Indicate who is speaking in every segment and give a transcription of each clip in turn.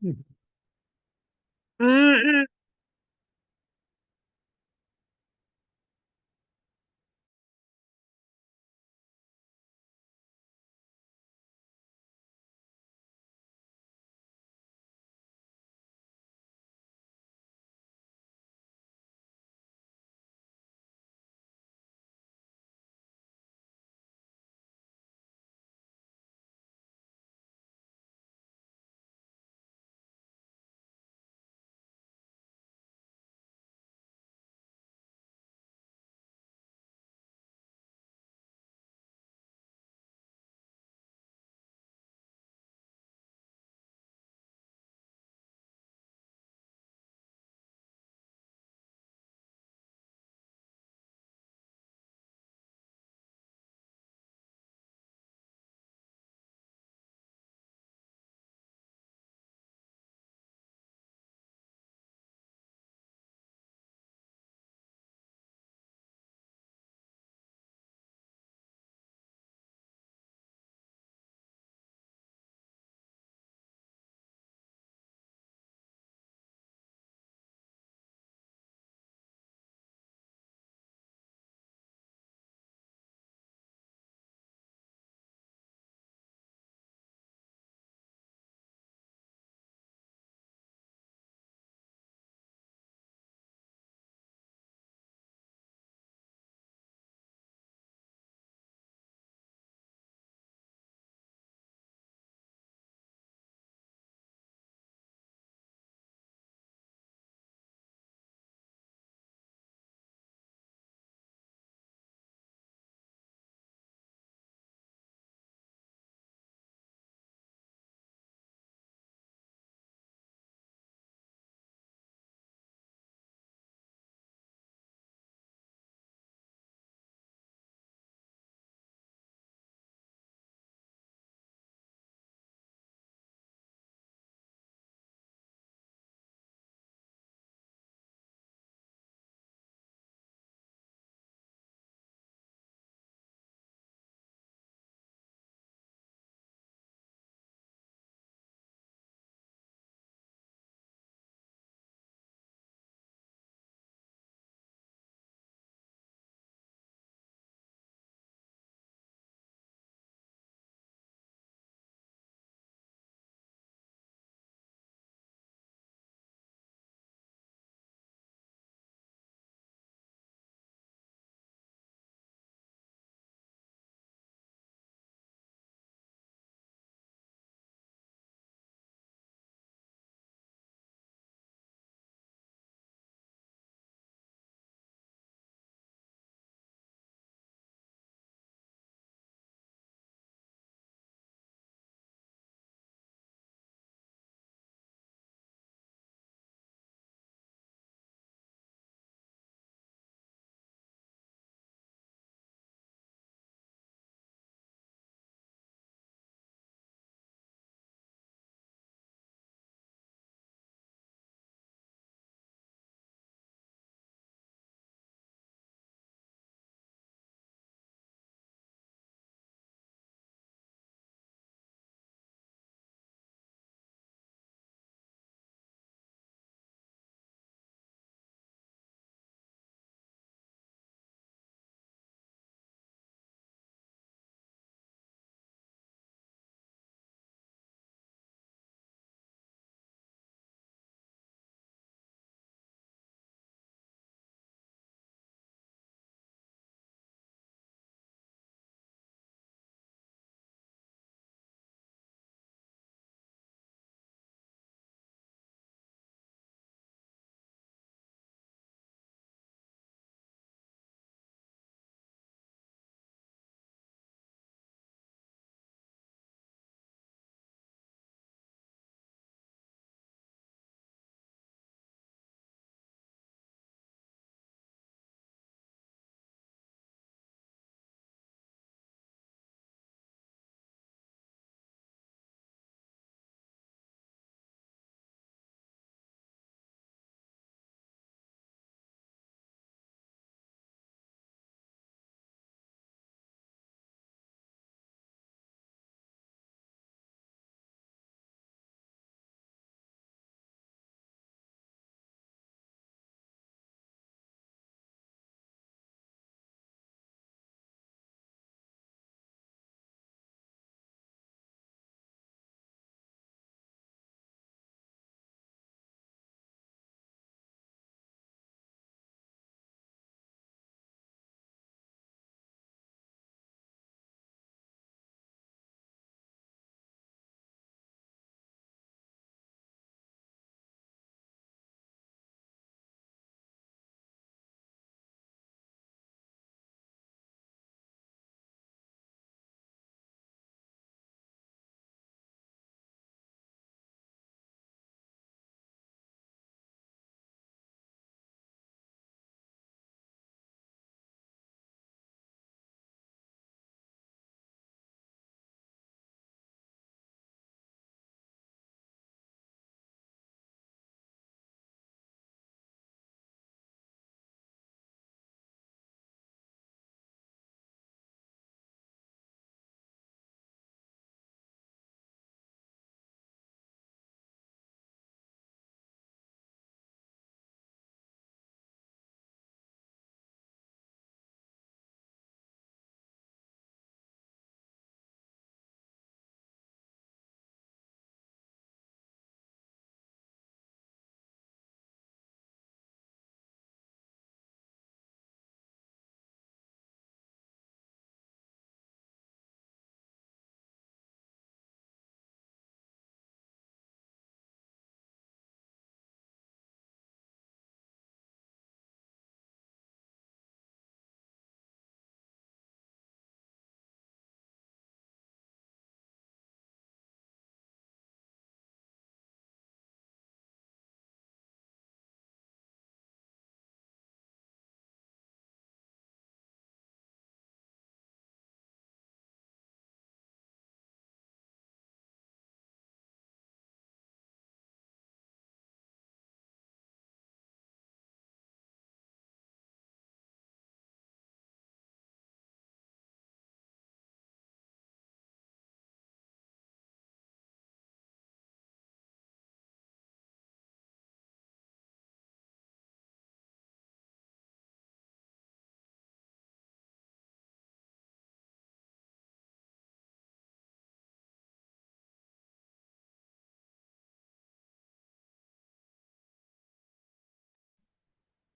Speaker 1: อืมอืม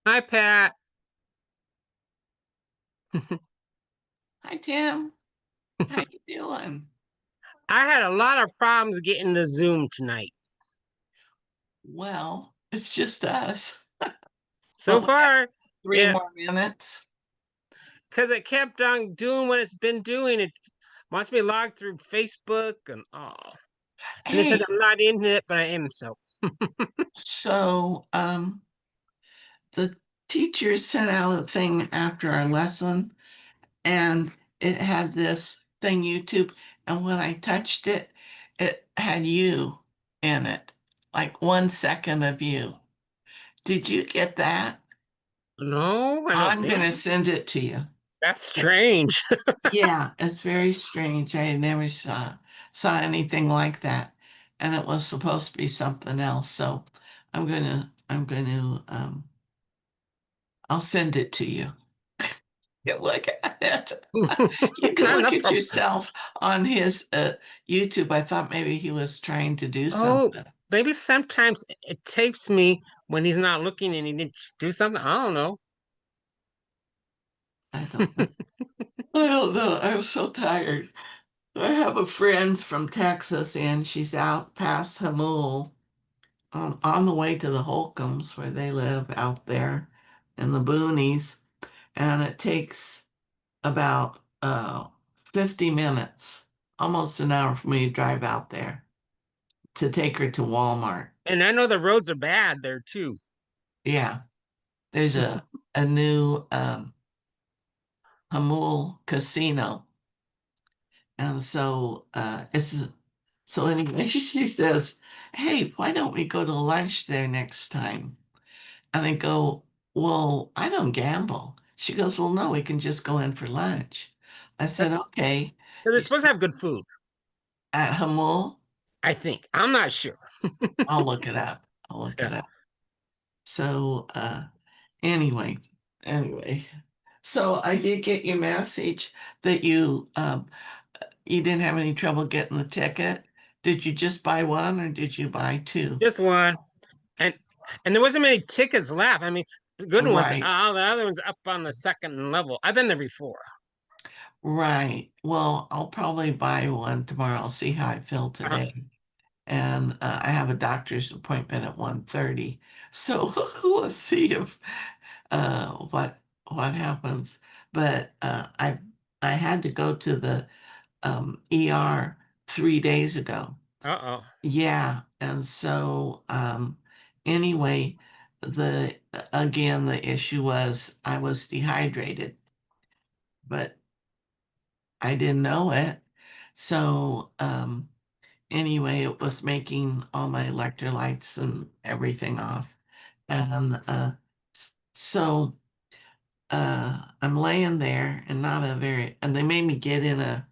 Speaker 1: Hi, Pat.
Speaker 2: Hi Tim, how you doing?
Speaker 1: I had a lot of problems getting to Zoom tonight.
Speaker 2: Well, it's just us.
Speaker 1: So
Speaker 2: Well, we have
Speaker 1: far,
Speaker 2: three
Speaker 1: yeah,
Speaker 2: more minutes.
Speaker 1: because it kept on doing what it's been doing. It wants me logged through Facebook and and it says
Speaker 2: Hey,
Speaker 1: I'm not in it, but I am. So
Speaker 2: so the teacher sent out a thing after our lesson, and it had this thing YouTube, and when I touched it, it had you in it, like 1 second of you. Did you get that?
Speaker 1: no, I don't
Speaker 2: I'm
Speaker 1: think
Speaker 2: gonna
Speaker 1: so.
Speaker 2: send it to you.
Speaker 1: That's strange.
Speaker 2: Yeah, it's very strange. I never saw anything like that. And it was supposed to be something else. So I'm gonna I'll send it to you. You look at it. You can
Speaker 1: Not
Speaker 2: look
Speaker 1: enough
Speaker 2: at
Speaker 1: problem.
Speaker 2: yourself on his YouTube. I thought maybe he was trying to do
Speaker 1: Oh,
Speaker 2: something.
Speaker 1: maybe sometimes it tapes me when he's not looking and he didn't do something. I don't know.
Speaker 2: I don't know. I don't know. I'm so tired. I have a friend from Texas and she's out past Hamul on the way to the Holcombs where they live out there in the boonies, and it takes about 50 minutes, almost an hour for me to drive out there to take her to Walmart.
Speaker 1: And I know the roads are bad there too.
Speaker 2: Yeah, there's a new Hamul casino, and so anyway, she says, "Hey, why don't we go to lunch there next time?" And I go, well, I don't gamble. She goes, well, no, we can just go in for lunch. I said, okay.
Speaker 1: So they're supposed to have good food,
Speaker 2: At Hamul,
Speaker 1: I think. I'm not sure.
Speaker 2: I'll look it up. I'll look it
Speaker 1: Yeah.
Speaker 2: up. So anyway, anyway. So I did get your message that you didn't have any trouble getting the ticket. Did you just buy one or did you buy two?
Speaker 1: Just one. And and there wasn't many tickets left. I mean, the good ones,
Speaker 2: Right.
Speaker 1: the other ones up on the second level. I've been there before.
Speaker 2: Right. Well, I'll probably buy one tomorrow. I'll see how I feel
Speaker 1: Uh,
Speaker 2: today. And I have a doctor's appointment at 1:30. So we'll see if what happens. But I had to go to the ER 3 days ago.
Speaker 1: uh-oh.
Speaker 2: Yeah, and so anyway, the again the issue was I was dehydrated, but I didn't know it. So anyway, it was making all my electrolytes and everything off. And so I'm laying there and not a very, and they made me get in a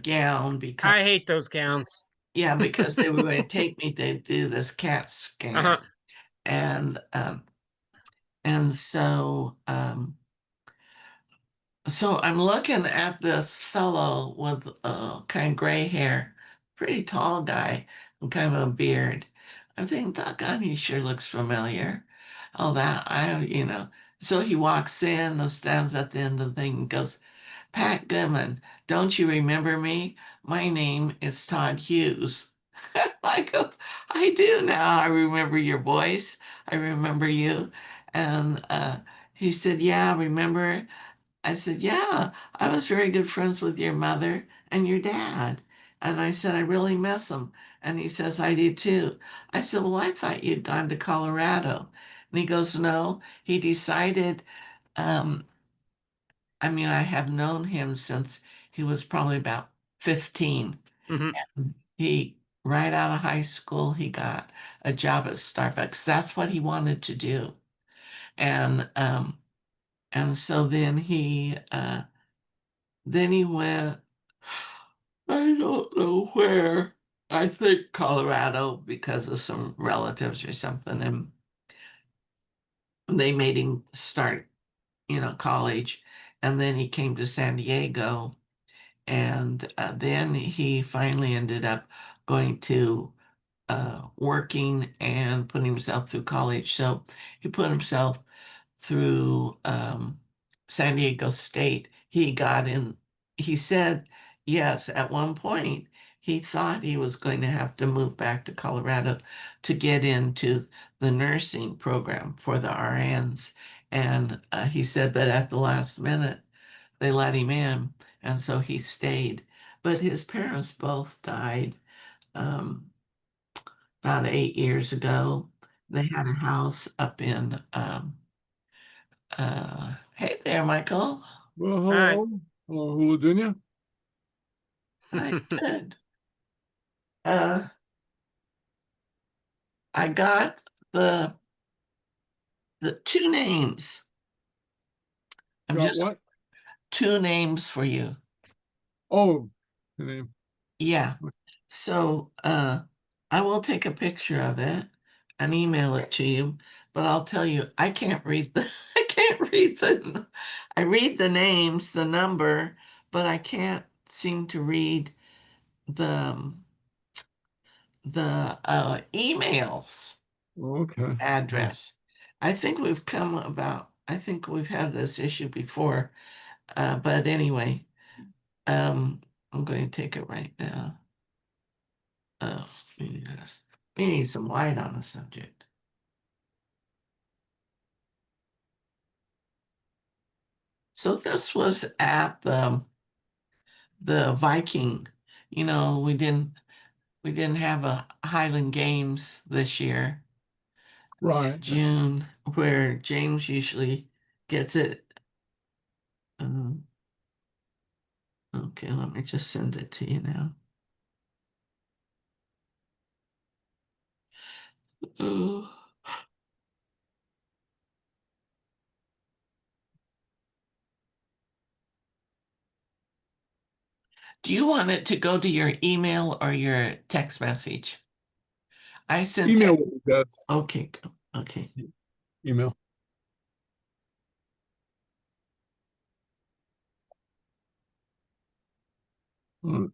Speaker 2: gown because,
Speaker 1: I hate those gowns.
Speaker 2: yeah, because they were going to take me to do this CAT
Speaker 1: Uh-huh.
Speaker 2: scan. And and so I'm looking at this fellow with kind of gray hair, pretty tall guy, and kind of a beard. I'm thinking, doggone, he sure looks familiar. Oh, that So he walks in and stands at the end of the thing and goes, Pat Goodman, don't you remember me? My name is Todd Hughes. I go, I do now. I remember your voice. I remember you. And he said, yeah, remember? I said, yeah, I was very good friends with your mother and your dad. And I said, I really miss them. And he says, I do too. I said, well, I thought you'd gone to Colorado. And he goes, no, he decided, um, I mean, I have known him since he was probably about 15.
Speaker 1: Hmm.
Speaker 2: He, right out of high school, he got a job at Starbucks. That's what he wanted to do. And, so then he went, I don't know where. I think Colorado because of some relatives or something. And they made him start, college. And then he came to San Diego. And then he finally ended up going to working and putting himself through college. So he put himself through San Diego State. He got in, he said, yes, at one point, he thought he was going to have to move back to Colorado to get into the nursing program for the RNs. And he said, but at the last minute, they let him in. And so he stayed. But his parents both died about 8 years ago. They had a house up in, hey there, Michael.
Speaker 3: Well,
Speaker 1: Hi.
Speaker 3: hello. Hello, Hula Dunya.
Speaker 2: I did. I got the two names. I'm
Speaker 3: Got
Speaker 2: just
Speaker 3: what?
Speaker 2: two names for you.
Speaker 3: Oh, the name.
Speaker 2: Yeah. So I will take a picture of it and email it to you, but I'll tell you, I can't read the I can't read I read the names, the number, but I can't seem to read the emails
Speaker 3: Okay.
Speaker 2: address. I think we've had this issue before. But anyway, I'm going to take it right now. Oh, we need some light on the subject. So this was at the Viking. We didn't have a Highland Games this year.
Speaker 3: Right.
Speaker 2: June, where James usually gets it. Okay, let me just send it to you now. Oh. Do you want it to go to your email or your text message? I sent
Speaker 3: Email
Speaker 2: text.
Speaker 3: will be best.
Speaker 2: Okay, okay.
Speaker 3: Email. All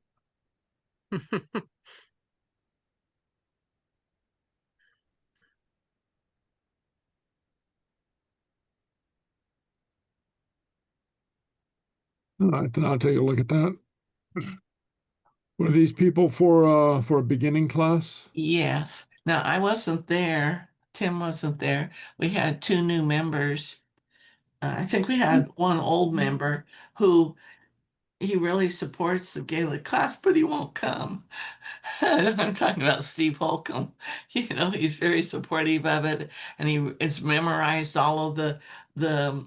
Speaker 3: right, then I'll take a look at that. What are these people for a beginning class?
Speaker 2: Yes. Now I wasn't there. Tim wasn't there. We had two new members. I think we had one old member who he really supports the Gaelic class, but he won't come. I'm talking about Steve Holcomb. He's very supportive of it, and he has memorized all of the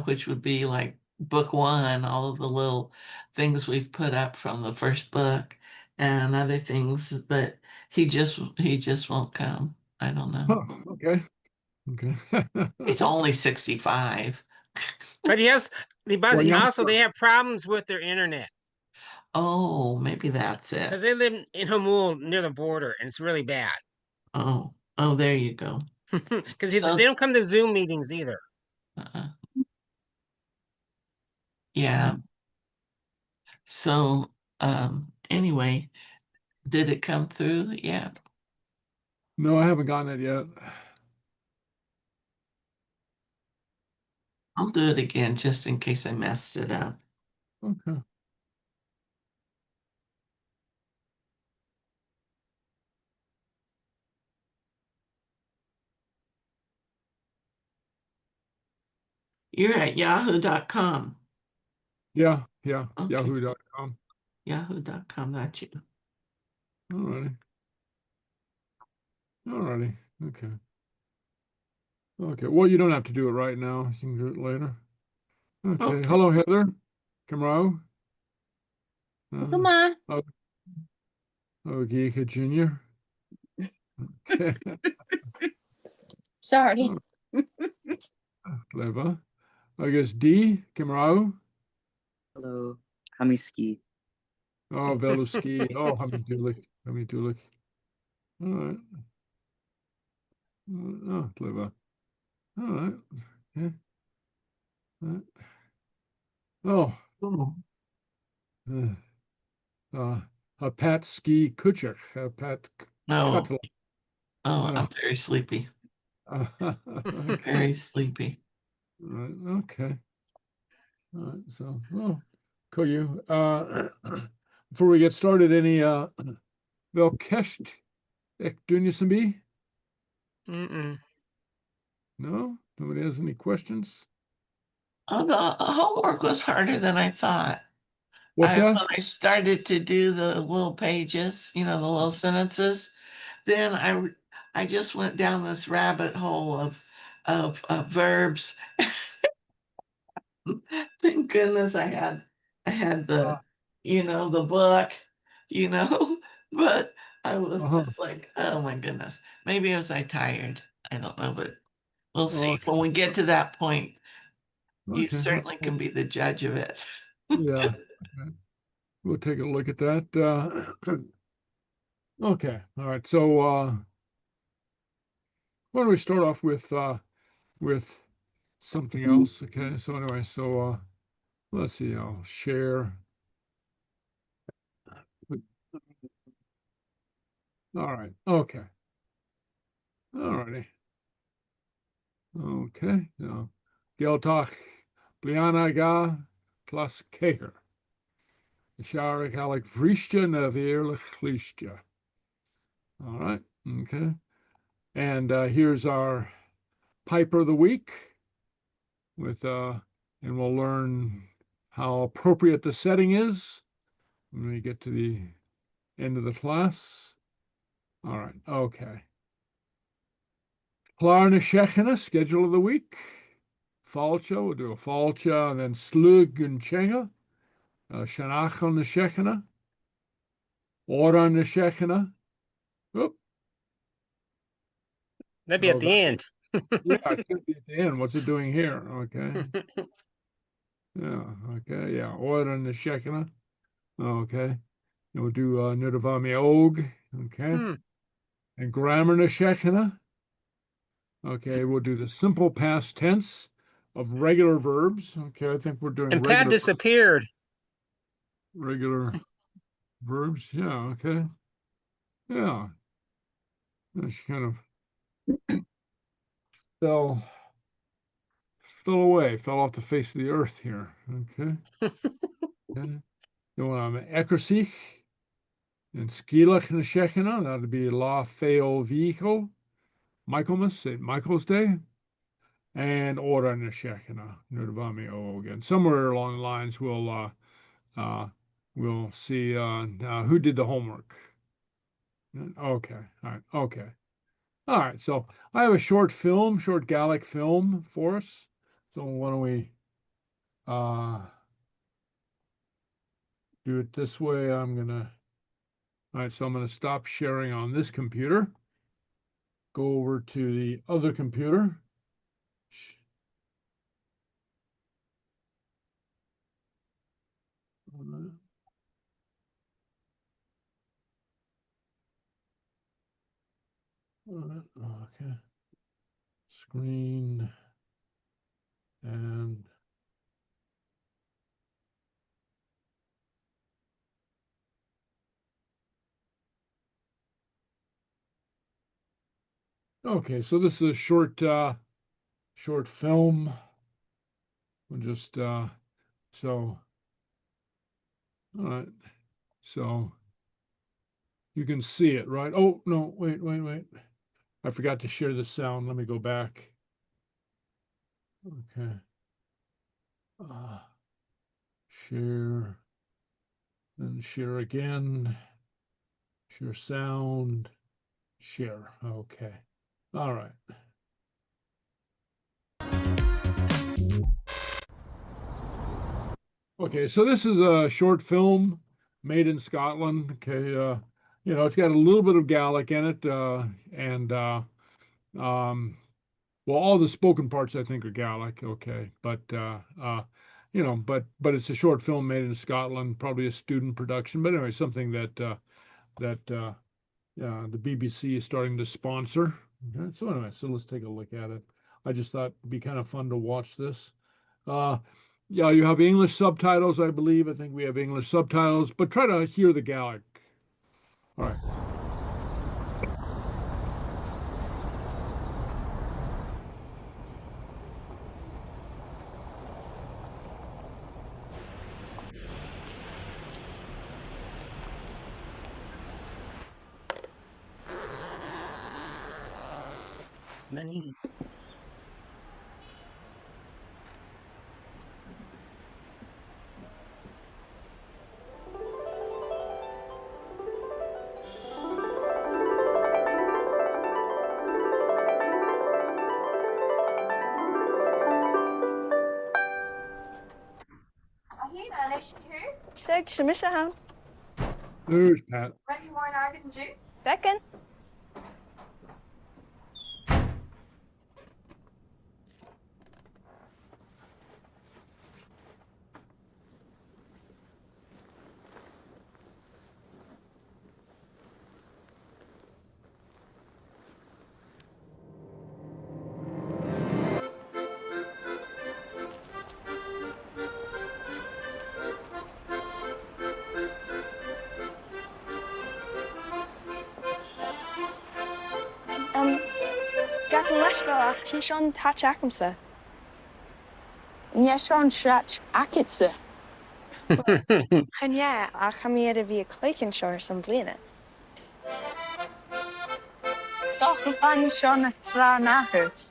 Speaker 2: which would be like book one, all of the little things we've put up from the first book and other things, but he just won't come. I don't know.
Speaker 3: Oh, okay. Okay.
Speaker 2: He's only 65.
Speaker 1: But yes,
Speaker 3: Well,
Speaker 1: they
Speaker 3: youngster.
Speaker 1: have problems with their internet
Speaker 2: Oh, maybe that's it.
Speaker 1: because they live in Hamul near the border, and it's really bad.
Speaker 2: Oh, there you go.
Speaker 1: Because
Speaker 2: So,
Speaker 1: they don't come to Zoom meetings either.
Speaker 2: uh, yeah. So, anyway, did it come through? Yeah.
Speaker 3: No, I haven't gotten it yet.
Speaker 2: I'll do it again just in case I messed it up.
Speaker 3: Okay.
Speaker 2: You're at yahoo.com.
Speaker 3: Yeah.
Speaker 2: Okay.
Speaker 3: Yahoo.com.
Speaker 2: Yahoo.com, that's you.
Speaker 3: Alrighty. Alrighty. Okay. Okay. Well, you don't have to do it right now. You can do it later. Okay.
Speaker 2: Okay.
Speaker 3: Hello, Heather. Kamrao.
Speaker 4: Come
Speaker 3: Oh, Geeka Jr. Okay.
Speaker 4: Sorry.
Speaker 3: Clever. I guess D. Kamrao.
Speaker 5: Hello, Hamiski.
Speaker 3: Oh, Veluski. Oh, Hamitulik. Hamitulik. All right. Oh, clever. All right. Yeah. Oh,
Speaker 2: Oh,
Speaker 3: Pat Ski Kuchek. Pat
Speaker 2: no.
Speaker 3: Cutler.
Speaker 2: Oh, I'm very sleepy.
Speaker 3: Okay.
Speaker 2: Very sleepy.
Speaker 3: Right. Okay. All right. So, well, cool. You. Before we get started, any wel kerst ek doen you some be?
Speaker 1: Mm-mm.
Speaker 3: No. Nobody has any questions.
Speaker 2: Oh, the homework was harder than I thought.
Speaker 3: What's that?
Speaker 2: When I started to do the little pages, the little sentences, then I just went down this rabbit hole of verbs. Thank goodness I had the book, but I was just like, oh my goodness. Maybe was I tired? I don't know, but we'll see.
Speaker 3: Okay.
Speaker 2: When we get to that point, you
Speaker 3: Okay.
Speaker 2: certainly can be the judge of it.
Speaker 3: Yeah. Okay. We'll take a look at that. Okay. All right. So, why don't we start off with something else? Okay. So anyway, let's see. I'll share. All right. Okay. All righty. Okay. Now, Geltach Bliana ga plus Keher. Shara Gaelic Vristja na Veerlich Klistja. All right. Okay. And here's our Piper of the Week and we'll learn how appropriate the setting is when we get to the end of the class. All right. Okay. Clàr na Seachdaine, schedule of the week. Fàilte, we'll do a Fàilte and then Sluagh and teanga. Shanachal na Seachdaine. Òran na Seachdaine. Oop.
Speaker 1: That'd be at the end.
Speaker 3: Yeah, it should be at the end. What's it doing here? Okay. Yeah. Okay. Yeah. Òran na Seachdaine. Okay. And we'll do Nuair og. Okay. And Gràmar na Seachdaine. Okay. We'll do the simple past tense of regular verbs. Okay. I think we're doing
Speaker 1: And Pat disappeared.
Speaker 3: regular verbs. Yeah. Okay. Yeah. She kind of fell off the face of the earth here. Okay. Okay. Then Eacarsaich and Sgeulachd na Seachdaine. That'd be La Fèill Mhìcheal. Michaelmas, St. Michael's Day. And Òran na Seachdaine, Nuair og. And somewhere along the lines we'll see who did the homework. Okay. All right. Okay. All right. So I have a short Gaelic film for us. So why don't we do it this way? All right. So I'm gonna stop sharing on this computer. Go over to the other computer. Okay. Screen and okay, so this is a short film. We'll just all right. So you can see it, right? Oh no, wait. I forgot to share the sound. Let me go back. Okay. Share, then share again. Share sound. Share. Okay. All right. Okay, so this is a short film made in Scotland. Okay, it's got a little bit of Gaelic in it, and well, all the spoken parts I think are Gaelic. Okay, but but it's a short film made in Scotland, probably a student production. But anyway, something that the BBC is starting to sponsor. Okay, so anyway, so let's take a look at it. I just thought it'd be kind of fun to watch this. Yeah, you have English subtitles, I believe. I think we have English subtitles, but try to hear the Gaelic. All right.
Speaker 1: many.
Speaker 4: Seg Shamishahan.
Speaker 3: There's Pat.
Speaker 4: Ready more Argan Jew? Second. Gatan Lashgalach, Shishon Tach Akamsa. Yeshon Shrach Akitsa. Kanya, Akamir via Clakenshire, some Blina. Sockle Shon as Tra Nahert.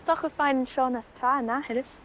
Speaker 4: Stoch fine Sean as Tra Nahert.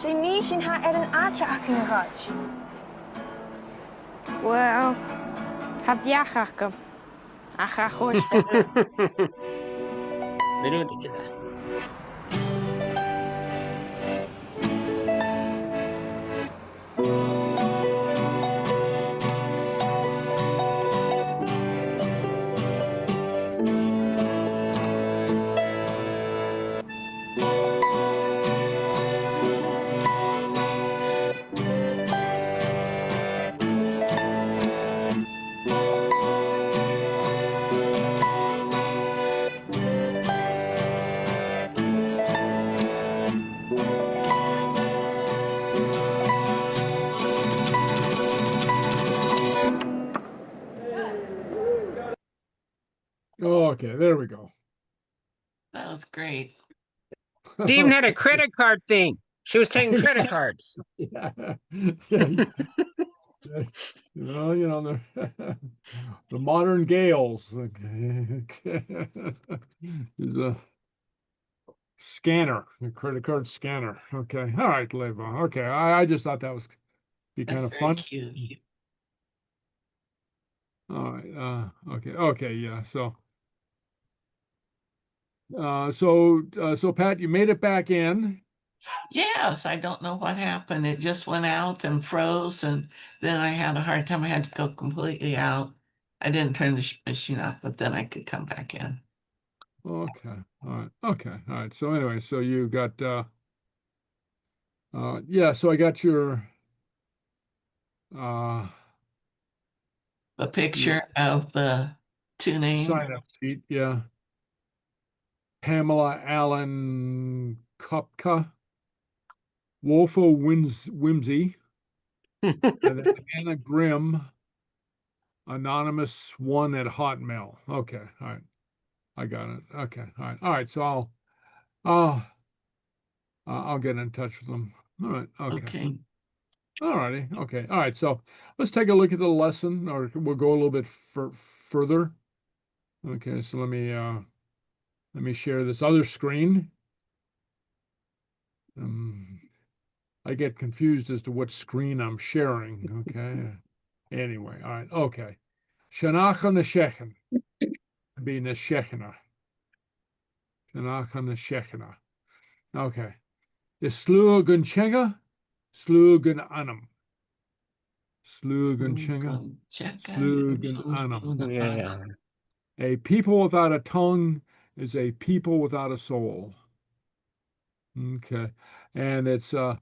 Speaker 4: Jainishin ha an acha akin raj. Well, have yachakam. Achachor.
Speaker 1: They don't do that.
Speaker 3: Okay, there we go.
Speaker 2: That was great.
Speaker 1: She even had a credit card thing. She was taking credit cards.
Speaker 3: Yeah. Yeah. Well, the modern Gales. Okay. There's a scanner, a credit card scanner. Okay. All right, Leva. Okay. I just thought that was be
Speaker 2: That's
Speaker 3: kind of
Speaker 2: very
Speaker 3: fun.
Speaker 2: cute.
Speaker 3: All right. Okay. Okay. Yeah. So Pat, you made it back in.
Speaker 2: Yes, I don't know what happened. It just went out and froze, and then I had a hard time. I had to go completely out. I didn't turn the machine off, but then I could come back in.
Speaker 3: Okay. All right. Okay. All right. So anyway, so you got yeah, so I got your uh,
Speaker 2: The picture of the two names.
Speaker 3: sign-up sheet. Yeah. Pamela Allen Kopka, Wolfo Whimsy, and then Anna Grimm, anonymous one at Hotmail. Okay, all right, I got it. Okay, all right. So I'll get in touch with them. All right. Okay. All righty. Okay. All right. So let's take a look at the lesson, or we'll go a little bit further. Okay. So let me share this other screen. I get confused as to what screen I'm sharing. Okay. Anyway. All right. Okay. Shanacha Neshechen. Be Neshechena. Shanacha Neshechena. Okay. Is Sluagh an Chenga? Sluagh an Anam. Sluagh an Chenga. Sluagh an Anam.
Speaker 1: Yeah.
Speaker 3: A people without a tongue is a people without a soul. Okay. And it's so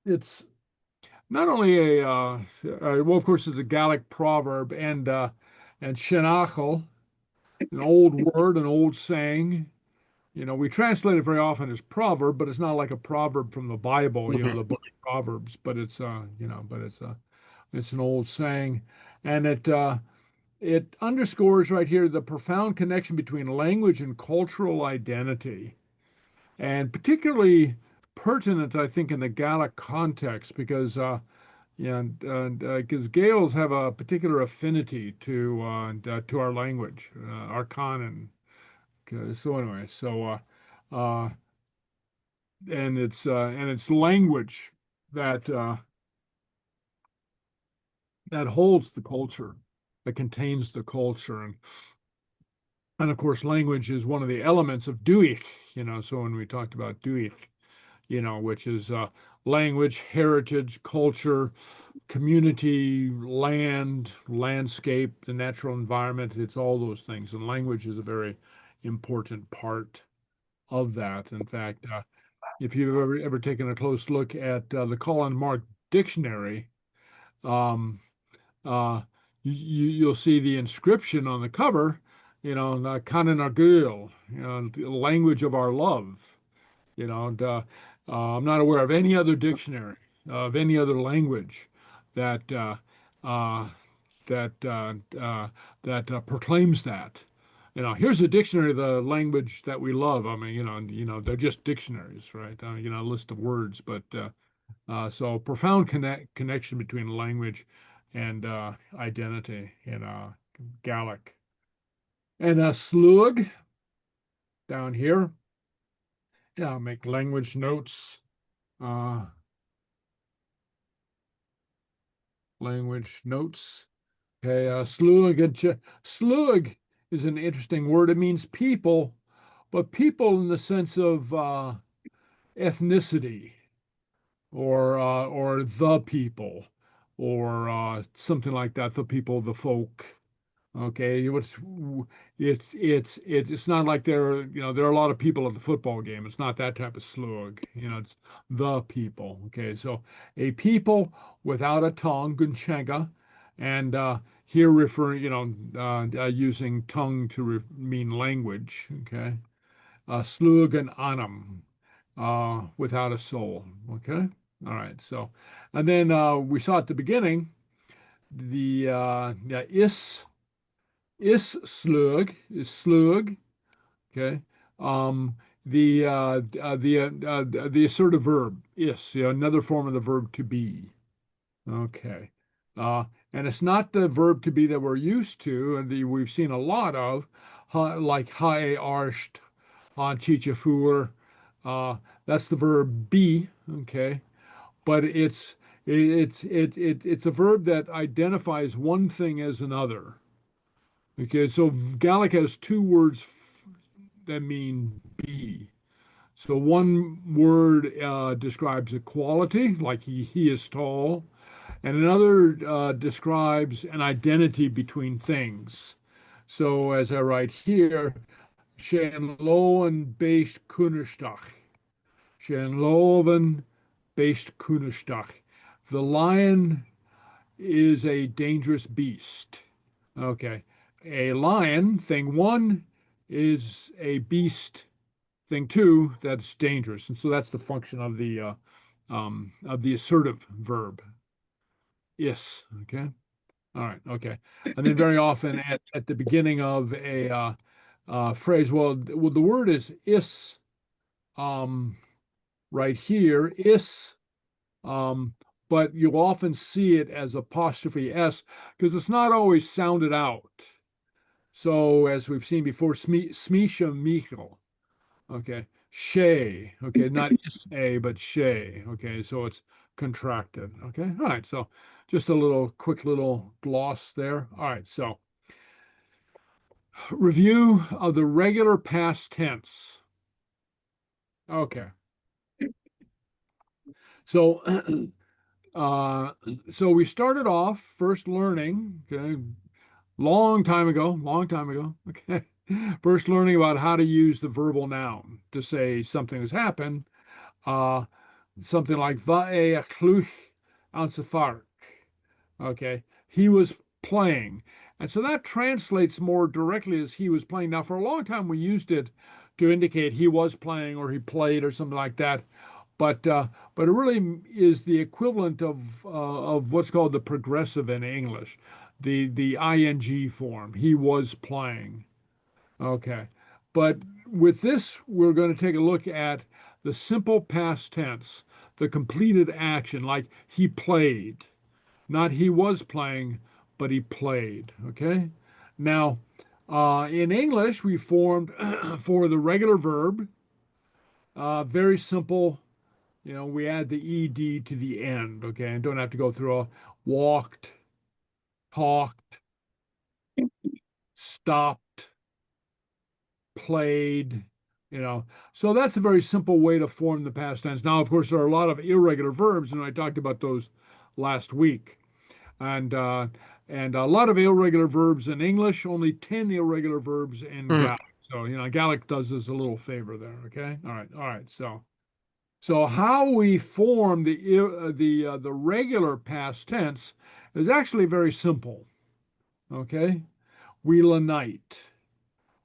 Speaker 3: it's not only well, of course, it's a Gaelic proverb, and shenachal, an old word, an old saying. You know, we translate it very often as proverb, but it's not like a proverb from the Bible, you know, the book of Proverbs, but it's it's an old saying, and it underscores right here the profound connection between language and cultural identity, and particularly pertinent, I think, in the Gaelic context, because because Gaels have a particular affinity to our language, our canon. Okay, so anyway, and it's language that that holds the culture, that contains the culture, and of course, language is one of the elements of Duich. You know, so when we talked about Duich, you know, which is language, heritage, culture, community, land, landscape, the natural environment. It's all those things. And language is a very important part of that. In fact, if you've ever taken a close look at the Colin Mark Dictionary, um, you'll see the inscription on the cover, you know, the Canan Argyll, you know, the language of our love. You know, and, I'm not aware of any other dictionary of any other language that uh, that proclaims that. You know, here's a dictionary of the language that we love. I mean, they're just dictionaries, right? You know, a list of words, but so profound connection between language and identity in Gaelic. And Sluagh down here. Yeah, I'll make language notes. Language notes. Okay, Sluagh is an interesting word. It means people, but people in the sense of ethnicity, or the people, or something like that. The people, the folk. Okay, it's not like there are a lot of people at the football game. It's not that type of Sluagh. You know, it's the people. Okay, so a people without a tongue, Gunchega, and here referring, using tongue to mean language. Okay, Sluagh and Anam, without a soul. Okay, all right. So, and then we saw at the beginning the is Sluagh is Sluagh. Okay. Um, the assertive verb is, another form of the verb to be. Okay. And it's not the verb to be that we're used to and we've seen a lot of, like hae arsht, on chichafur. That's the verb be. Okay. But it's a verb that identifies one thing as another. Okay, so Gaelic has two words that mean be. So one word describes equality, like he is tall, and another describes an identity between things. So as I write here, Shen loven based kunnerstach. Shen loven based kunnerstach. The lion is a dangerous beast. Okay. A lion, thing one, is a beast, thing two, that's dangerous. And so that's the function of the assertive verb. Is. Okay. All right. Okay. And then very often at the beginning of a phrase, well, the word is right here, is, but you'll often see it as apostrophe S because it's not always sounded out. So as we've seen before, Smeesha Mhìcheal. Okay. Shay. Okay. Not is a, but shay. Okay. So it's contracted. Okay. All right. So just a quick little gloss there. All right. So review of the regular past tense. Okay. So so we started off first learning, okay, long time ago, okay. First learning about how to use the verbal noun to say something has happened. Something like Clúch an sa farc. Okay, he was playing. And so that translates more directly as he was playing. Now, for a long time, we used it to indicate he was playing or he played or something like that. But it really is the equivalent of what's called the progressive in English, the ing form. He was playing. Okay. But with this, we're going to take a look at the simple past tense, the completed action, like he played. Not he was playing, but he played. Okay. Now, in English, we formed for the regular verb, very simple. You know, we add the ed to the end. Okay. And don't have to go through a walked, talked, stopped, played, you know. So that's a very simple way to form the past tense. Now, of course, there are a lot of irregular verbs, and I talked about those last week. And a lot of irregular verbs in English, only 10 irregular verbs in Gaelic. So, you know, Gaelic does us a little favor there. Okay. All right. So how we form the regular past tense is actually very simple. Okay. We'll unite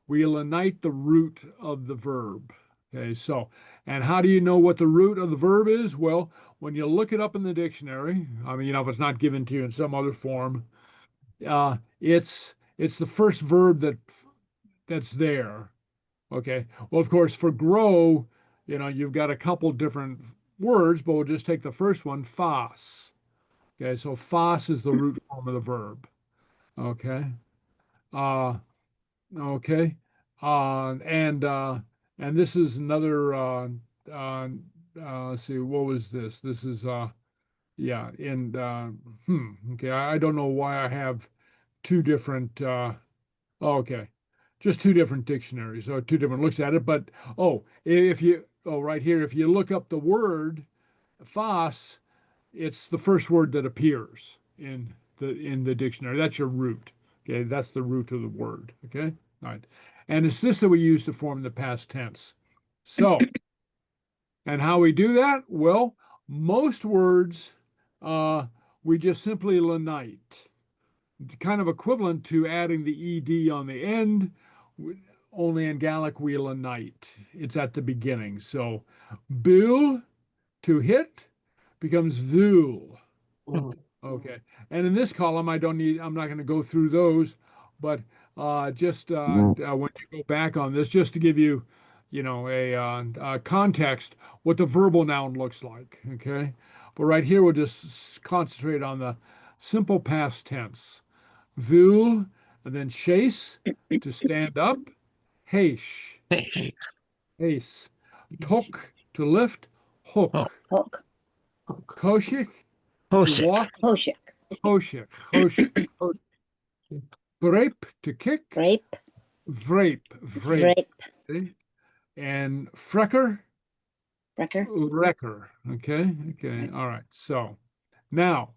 Speaker 3: the root of the verb. Okay, so, and how do you know what the root of the verb is? Well, when you look it up in the dictionary, I mean, you know, if it's not given to you in some other form, it's the first verb that's there. Okay. Well, of course, for grow, you know, you've got a couple different words, but we'll just take the first one, fas. Okay, so fas is the root form of the verb. Okay. Okay. And this is another let's see, what was this? This is yeah, and okay, I don't know why I have two different okay. Just two different dictionaries or two different looks at it, but right here, if you look up the word fas, it's the first word that appears in the dictionary. That's your root. Okay, that's the root of the word. Okay, all right. And it's this that we use to form the past tense. So, and how we do that? Well, most words we just simply lenite, kind of equivalent to adding the ed on the end. Only in Gaelic we lenite. It's at the beginning. So, bul, to hit, becomes vul. Okay. And in this column, I'm not going to go through those, but just when you go back on this, just to give you, you know, a context, what the verbal noun looks like. Okay. But right here, we'll just concentrate on the simple past tense. Vul, and then chase, to stand up. Heish. Ace. Tok, to lift. Hook.
Speaker 6: Hook.
Speaker 3: Koshik, to
Speaker 1: Hoshik.
Speaker 3: walk.
Speaker 6: Hoshik.
Speaker 3: Hoshik. Brape, to kick.
Speaker 6: Grape.
Speaker 3: Vrape. Okay. And frecker. Wrecker. Okay. All right. So now,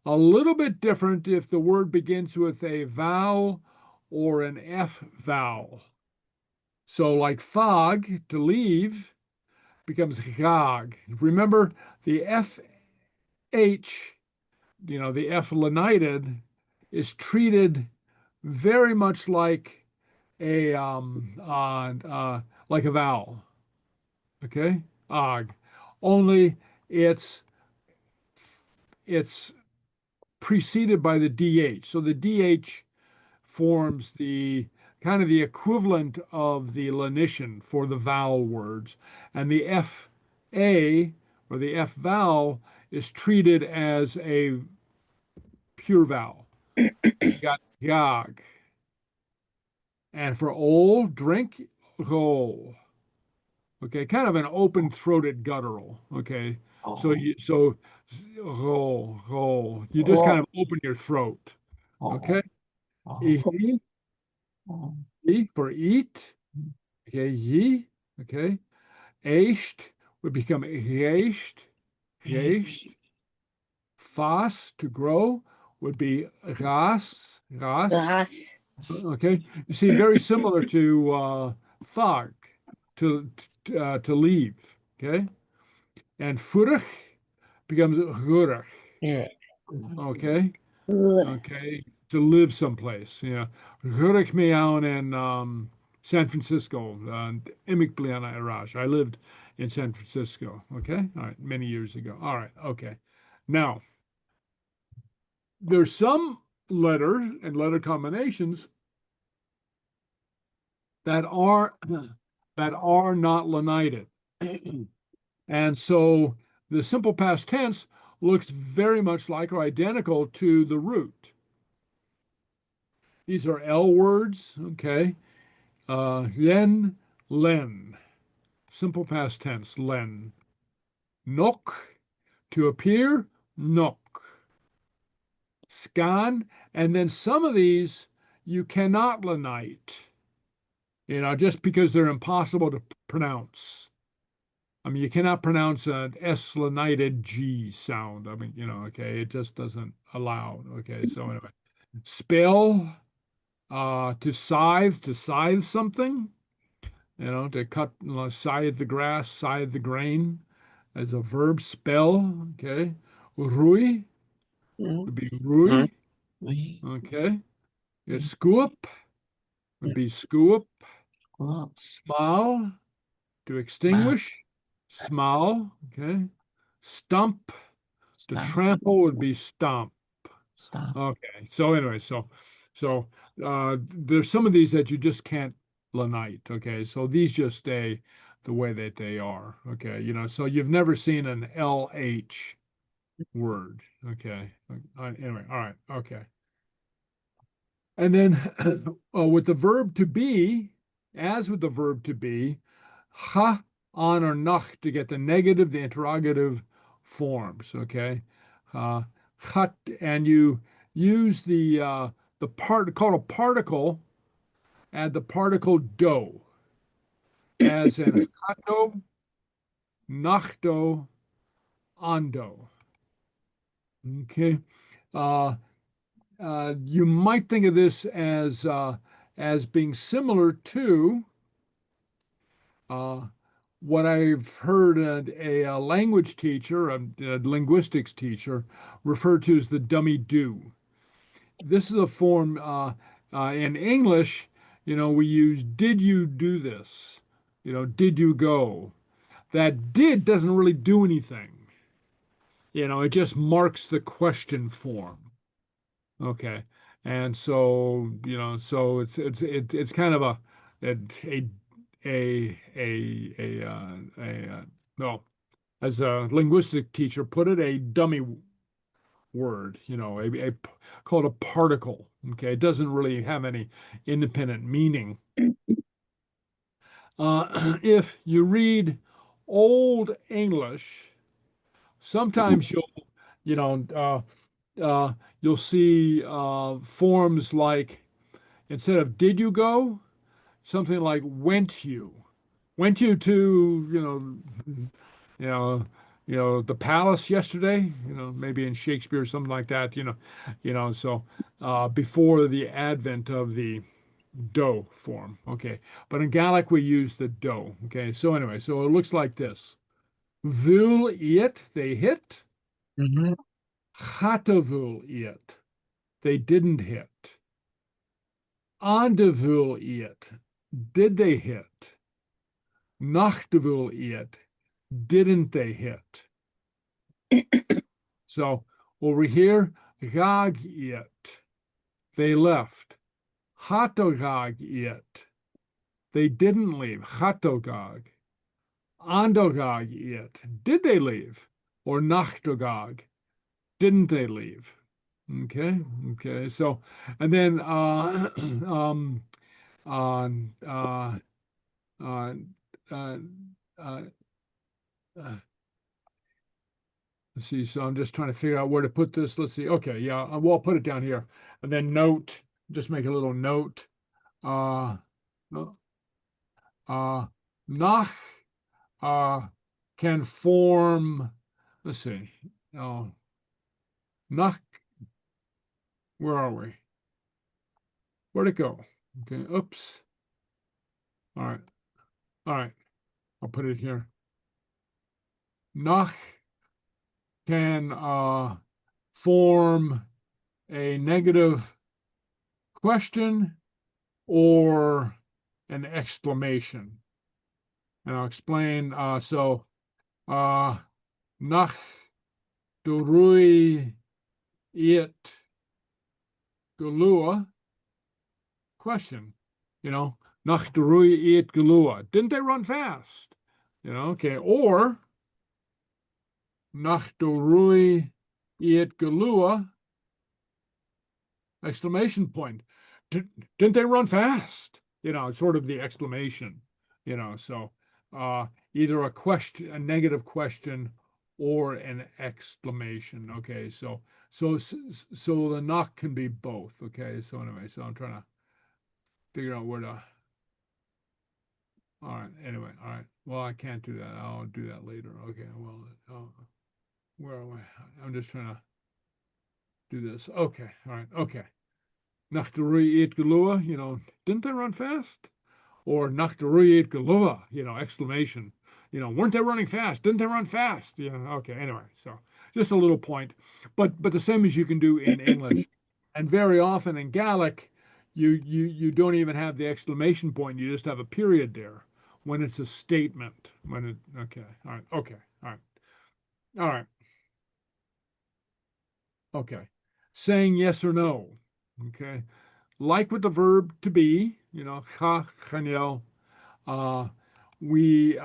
Speaker 3: a little bit different if the word begins with a vowel or an F vowel. So like fog, to leave, becomes gag. Remember, the FH, the F lenited, is treated very much like a vowel. Okay, og. Only it's preceded by the DH. So the DH forms the kind of the equivalent of the lenition for the vowel words, and the FA or the F vowel is treated as a pure vowel. You got gog. And for old, drink, roll. Okay, kind of an open-throated guttural. Okay, so roll. You just kind of open your throat. Okay, e for eat. Okay, ye. Okay, eist would become reist. Fast to grow would be ras. Okay, you see, very similar to fag, to leave. Okay, and furig becomes gurig.
Speaker 1: Yeah.
Speaker 3: Okay, to live someplace. Yeah, gurig meown in San Francisco. Imig bliana Iraj. I lived in San Francisco. Okay, all right, many years ago. All right, okay. Now, there's some letters and letter combinations that are not lenited. And so the simple past tense looks very much like or identical to the root. These are L words, okay? Len, len, simple past tense, len. Nok, to appear, nok. Scan, and then some of these you cannot lenite, just because they're impossible to pronounce. I mean, you cannot pronounce an S lenited G sound. I mean, okay, it just doesn't allow. Okay, so anyway, spell, to scythe something, to cut, scythe the grass, scythe the grain, as a verb, spell. Okay, rui would be rui. Okay, scoop would be scoop. Smile, to extinguish, smile. Okay, stump, to trample would be stomp. Okay, so anyway, so there's some of these that you just can't lenite. Okay, so these just stay the way that they are. Okay, so you've never seen an LH word. Okay, anyway, all right, okay. And then with the verb to be, as with the verb to be, ha, on, or nach to get the negative, the interrogative forms. Okay, chat, and you use the part called a particle, add the particle do, as in chato, nachto, ando. Okay, you might think of this as being similar to what I've heard a language teacher, a linguistics teacher, refer to as the dummy do. This is a form in English, we use did you do this? Did you go? That did doesn't really do anything. It just marks the question form. Okay. And so, so it's kind of no, as a linguistic teacher put it, a dummy word, called a particle. Okay, it doesn't really have any independent meaning. If you read Old English, sometimes you'll see forms like, instead of did you go, something like went you to the palace yesterday, maybe in Shakespeare or something like that, so before the advent of the do form. Okay, but in Gaelic we use the do. Okay, so anyway, so it looks like this: Vul it, they hit, Chatavul it. They didn't hit. Andavul it. Did they hit? Nachtavul it. Didn't they hit? So over here, gag it. They left. Hatogag it. They didn't leave. Hatogag. Andogag it. Did they leave? Or nachtogag. Didn't they leave? Okay. Okay. So, and then um uh uh uh uh, uh, let's see. So I'm just trying to figure out where to put this. Let's see. Okay. Yeah. Well, I'll put it down here, and then note. Just make a little note. No, nach can form. Let's see. Oh, nach. Where are we? Where'd it go? Okay. Oops. All right. All right. I'll put it here. Nach can form a negative question or an exclamation. And I'll explain. Nach durui it galua question. Nach durui it galua. Didn't they run fast? Okay. Or nach durui it galua exclamation point. Didn't they run fast? Sort of the exclamation. So either a question, a negative question, or an exclamation. Okay, so the knock can be both. Okay, so anyway, so I'm trying to figure out where to. All right. Anyway, all right. Well, I can't do that. I'll do that later. Okay. Well, where am I? I'm just trying to do this. Okay. All right. Okay. Nach der Ruhe et Gelua, didn't they run fast? Or nach der Ruhe et Gelua, exclamation. Weren't they running fast? Didn't they run fast? Yeah, okay, anyway, so just a little point. But the same as you can do in English. And very often in Gaelic, you don't even have the exclamation point, you just have a period there when it's a statement. Okay, all right, okay, all right. All right. Okay. Saying yes or no. Okay. Like with the verb to be, cha, chaniel, we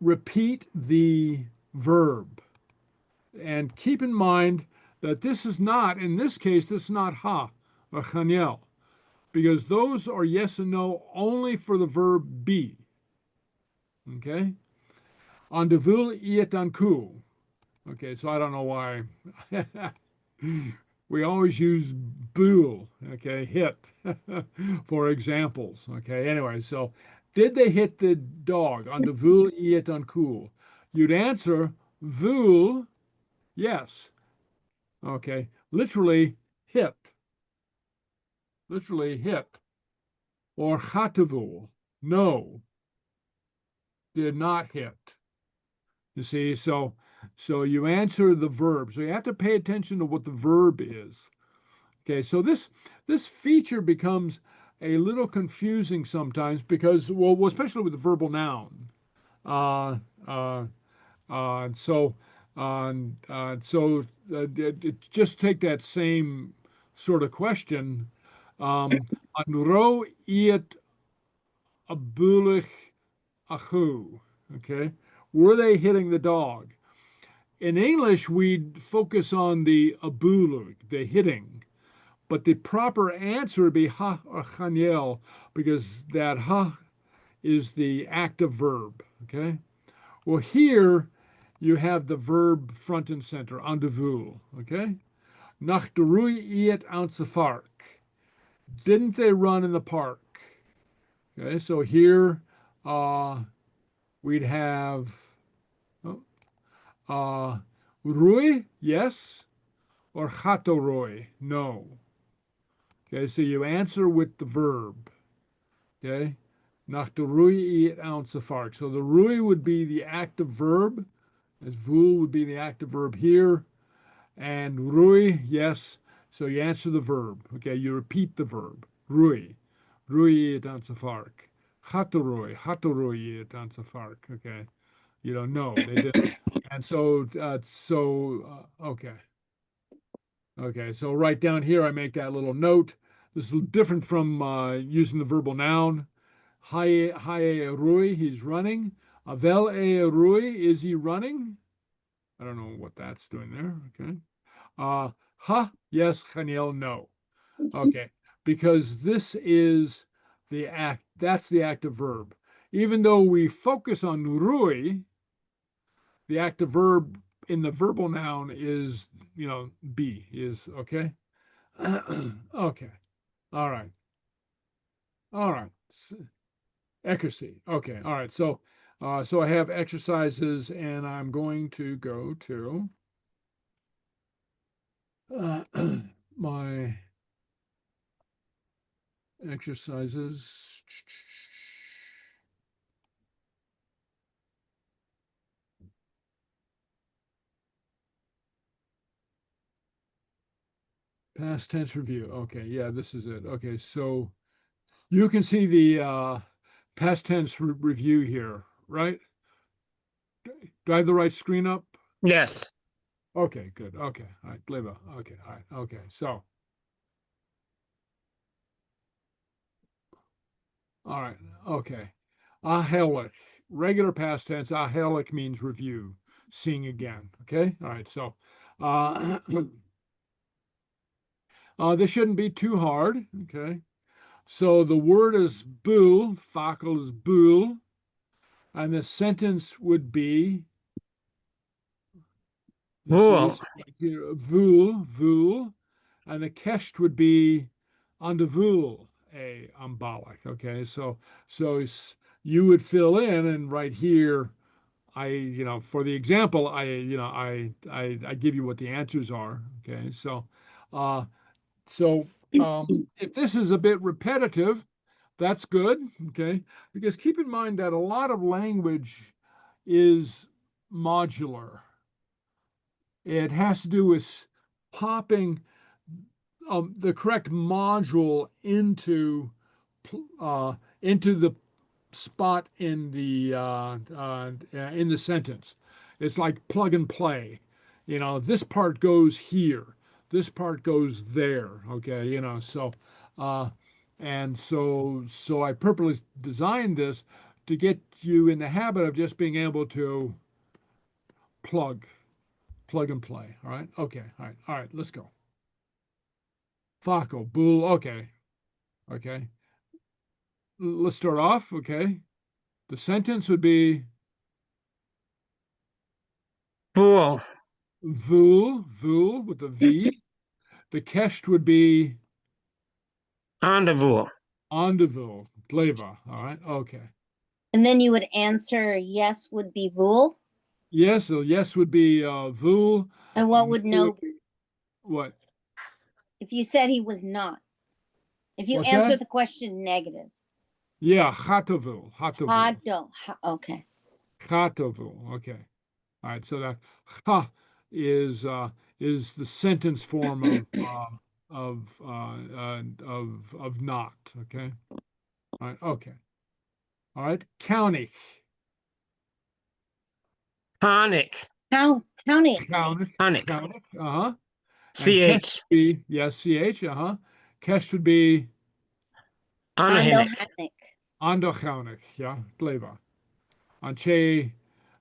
Speaker 3: repeat the verb. And keep in mind that this is not, in this case, this is not ha or chaniel, because those are yes and no only for the verb be. Okay? On devul iet anku. Okay, so I don't know why. We always use bool, okay, hit, for examples. Okay, anyway, so did they hit the dog on the vul iet on cool? You'd answer vul, yes. Okay, literally hit. Literally hit. Or chatavul, no, did not hit. You see, so you answer the verb. So you have to pay attention to what the verb is. Okay, so this feature becomes a little confusing sometimes because, well, especially with the verbal noun. Just take that same sort of question. Anro iet abulich achu. Okay, were they hitting the dog? In English, we'd focus on the abulig, the hitting, but the proper answer would be ha or chaniel, because that ha is the active verb, okay? Well, here you have the verb front and center, andevul, okay? Nach der Ruhe iet out the park. Didn't they run in the park? Okay, so here we'd have Rui, yes, or chatoroi, no. Okay, so you answer with the verb. Okay, nach der Rui iet out the park. So the Rui would be the active verb. As vul would be the active verb here. And rui, yes. So you answer the verb. Okay, you repeat the verb. Rui. Rui it aan vark. Hatorui. Hatorui it aan vark. Okay. You don't know. They did. And so, okay. Okay, so right down here, I make that little note. This is different from using the verbal noun. Hae rui, he's running. Avel e rui, is he running? I don't know what that's doing there. Okay. Ha, yes, Chaniel, no. Okay, because this is the act, that's the active verb. Even though we focus on rui, the active verb in the verbal noun is, be, is, okay? Okay, all right. All right. Eacarsaich. Okay, all right. So I have exercises, and I'm going to go to my exercises. Past tense review. Okay, yeah, this is it. Okay, so you can see the past tense review here, right? Do I have the right screen up?
Speaker 1: Yes.
Speaker 3: Okay, good. Okay, all right, Gleba. Okay, all right, okay. So, all right, okay. Ahelic, regular past tense. Ahelic means review, seeing again. Okay, all right. So, this shouldn't be too hard. Okay. So the word is bool, fhacal is bool, and the sentence would be, you see,
Speaker 1: Cool.
Speaker 3: it's right here, vul, and the kesht would be on the vul, a ambalic. Okay, so you would fill in, and right here, for the example, I give you what the answers are. Okay, so if this is a bit repetitive, that's good, okay? Because keep in mind that a lot of language is modular. It has to do with popping the correct module into the spot in the sentence. It's like plug and play. This part goes here. This part goes there. Okay. Uh, so I purposely designed this to get you in the habit of just being able to plug and play. All right. Okay. All right. Let's go. Fhacal, bool. Okay. Okay. Let's start off. Okay. The sentence would be
Speaker 1: Fool.
Speaker 3: vul with the V. The kesht would be
Speaker 1: Rendezvous.
Speaker 3: ondevul, gleva. All right. Okay.
Speaker 6: And then you would answer yes would be vul.
Speaker 3: Yes. So yes would be vul.
Speaker 6: And what would no?
Speaker 3: What?
Speaker 6: If you said he was not. If you
Speaker 3: What's
Speaker 6: answer
Speaker 3: that?
Speaker 6: the question negative.
Speaker 3: Yeah. Hatovul.
Speaker 6: Okay.
Speaker 3: Hatovul. Okay. All right. So that ha is the sentence form of not. Okay. All right. Okay. All right. County.
Speaker 1: Tonic.
Speaker 6: County.
Speaker 1: Tonic.
Speaker 3: Uh-huh. And
Speaker 1: CH.
Speaker 3: Kesh would be, yes, CH, uh-huh. Kesh would be
Speaker 1: Anahinik.
Speaker 3: Andochaunik, yeah, gleva. Anche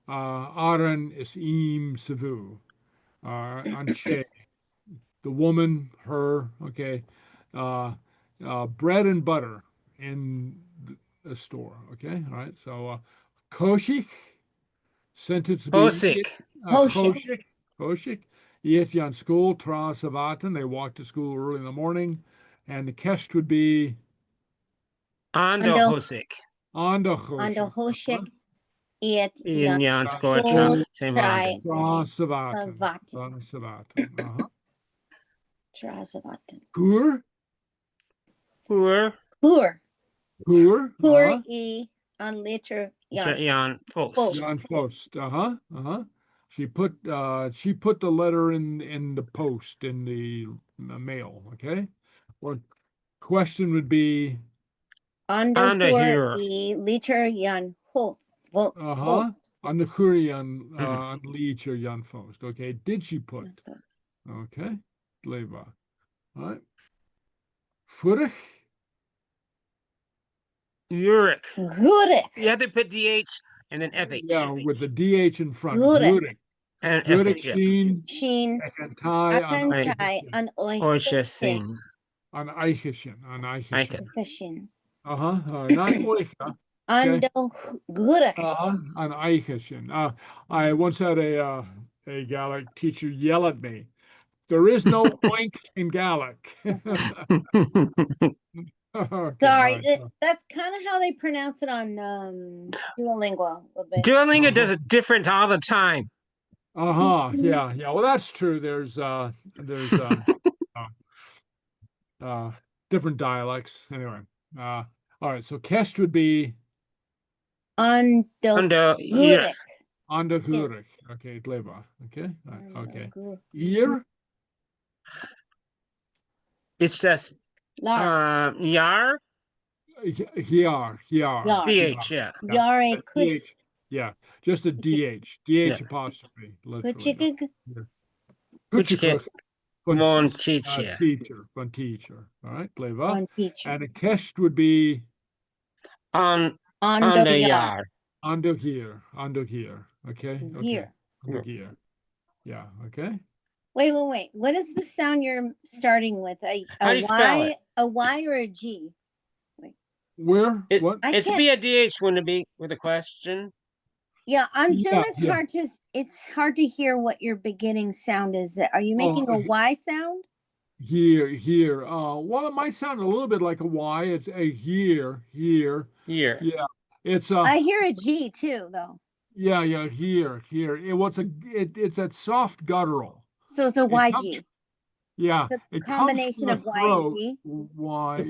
Speaker 3: Òran is im sevu. Anche, the woman, her, okay. Bread and butter in the store, okay, all right. So koshik, sentence to be
Speaker 1: Hosik.
Speaker 3: koshik. Yet school, tra savatan, they walk to school early in the morning. And the kesh would be
Speaker 1: Hosik.
Speaker 6: Hoshik. It
Speaker 1: In Jan
Speaker 6: school
Speaker 1: Scotra.
Speaker 6: try.
Speaker 3: tra savatan.
Speaker 6: Trasavatan.
Speaker 3: Gur,
Speaker 1: Poor.
Speaker 6: E on liter Jan.
Speaker 1: Jan Post.
Speaker 3: Jan post, She put the letter in the post, in the mail. Okay. Or question would be,
Speaker 1: Anda here.
Speaker 6: I liter Jan Holst. Volst.
Speaker 3: on the query on Leach or Jan Faust. Okay. Did she put? Okay. Leva. All right. Furich.
Speaker 1: Uric.
Speaker 6: Gurik.
Speaker 1: You have to put DH and then FH.
Speaker 3: Yeah, with the DH in front.
Speaker 6: Gurik.
Speaker 1: And
Speaker 3: Gurik
Speaker 1: FH. Yeah.
Speaker 3: Sheen.
Speaker 6: Sheen.
Speaker 3: Ekantai on
Speaker 6: Antai. An
Speaker 1: Oishasing.
Speaker 3: on Eichishin. On Eichishin.
Speaker 6: Oichishin.
Speaker 3: Not Oicha.
Speaker 6: Ando Gurik.
Speaker 3: On Eichishin. I once had a Gaelic teacher yell at me. There is no oink in Gaelic. Okay,
Speaker 6: Sorry,
Speaker 3: right.
Speaker 6: that's kind of how they pronounce it on Duolingo a little bit.
Speaker 1: Duolingo does it different all the time.
Speaker 3: Yeah. Well, that's true. There's different dialects. Anyway, all right. So Kest would be
Speaker 6: Ando Gurik.
Speaker 3: Ando Gurik. Okay, Gleba. Okay, right. Okay. Ear.
Speaker 1: It's just
Speaker 6: Lar.
Speaker 1: Yar.
Speaker 3: Here.
Speaker 1: DH. Yeah.
Speaker 6: Yare could.
Speaker 3: DH. Yeah, just a DH. DH apostrophe. Literally.
Speaker 1: Kuchikik. Von
Speaker 3: teacher. Von teacher. All right, Gleba.
Speaker 6: One teacher.
Speaker 3: And a Kest would be
Speaker 1: On
Speaker 6: Ando
Speaker 1: the
Speaker 6: Yar.
Speaker 1: Yar.
Speaker 3: Ando here. Okay.
Speaker 6: Here.
Speaker 3: Ando here. Yeah. Okay.
Speaker 6: Wait. What is the sound you're starting with?
Speaker 1: How do you spell
Speaker 6: Y,
Speaker 1: it?
Speaker 6: a Y or a G?
Speaker 3: Where? What?
Speaker 6: I
Speaker 1: It's
Speaker 6: can't.
Speaker 1: be a DH, wouldn't it be, with a question?
Speaker 6: Yeah, on Zoom
Speaker 3: Yeah,
Speaker 6: it's hard to hear what your beginning sound is. Are you making a Y sound?
Speaker 3: Here. Well, it might sound a little bit like a Y. It's a here.
Speaker 1: Here.
Speaker 3: Yeah. It's
Speaker 6: I hear a G too, though.
Speaker 3: Yeah. Here. It's that soft guttural.
Speaker 6: So it's a
Speaker 3: It
Speaker 6: YG.
Speaker 3: comes- Yeah.
Speaker 6: The
Speaker 3: It
Speaker 6: combination
Speaker 3: comes
Speaker 6: of
Speaker 3: from the
Speaker 6: Y and
Speaker 3: throat.
Speaker 6: G.
Speaker 3: Y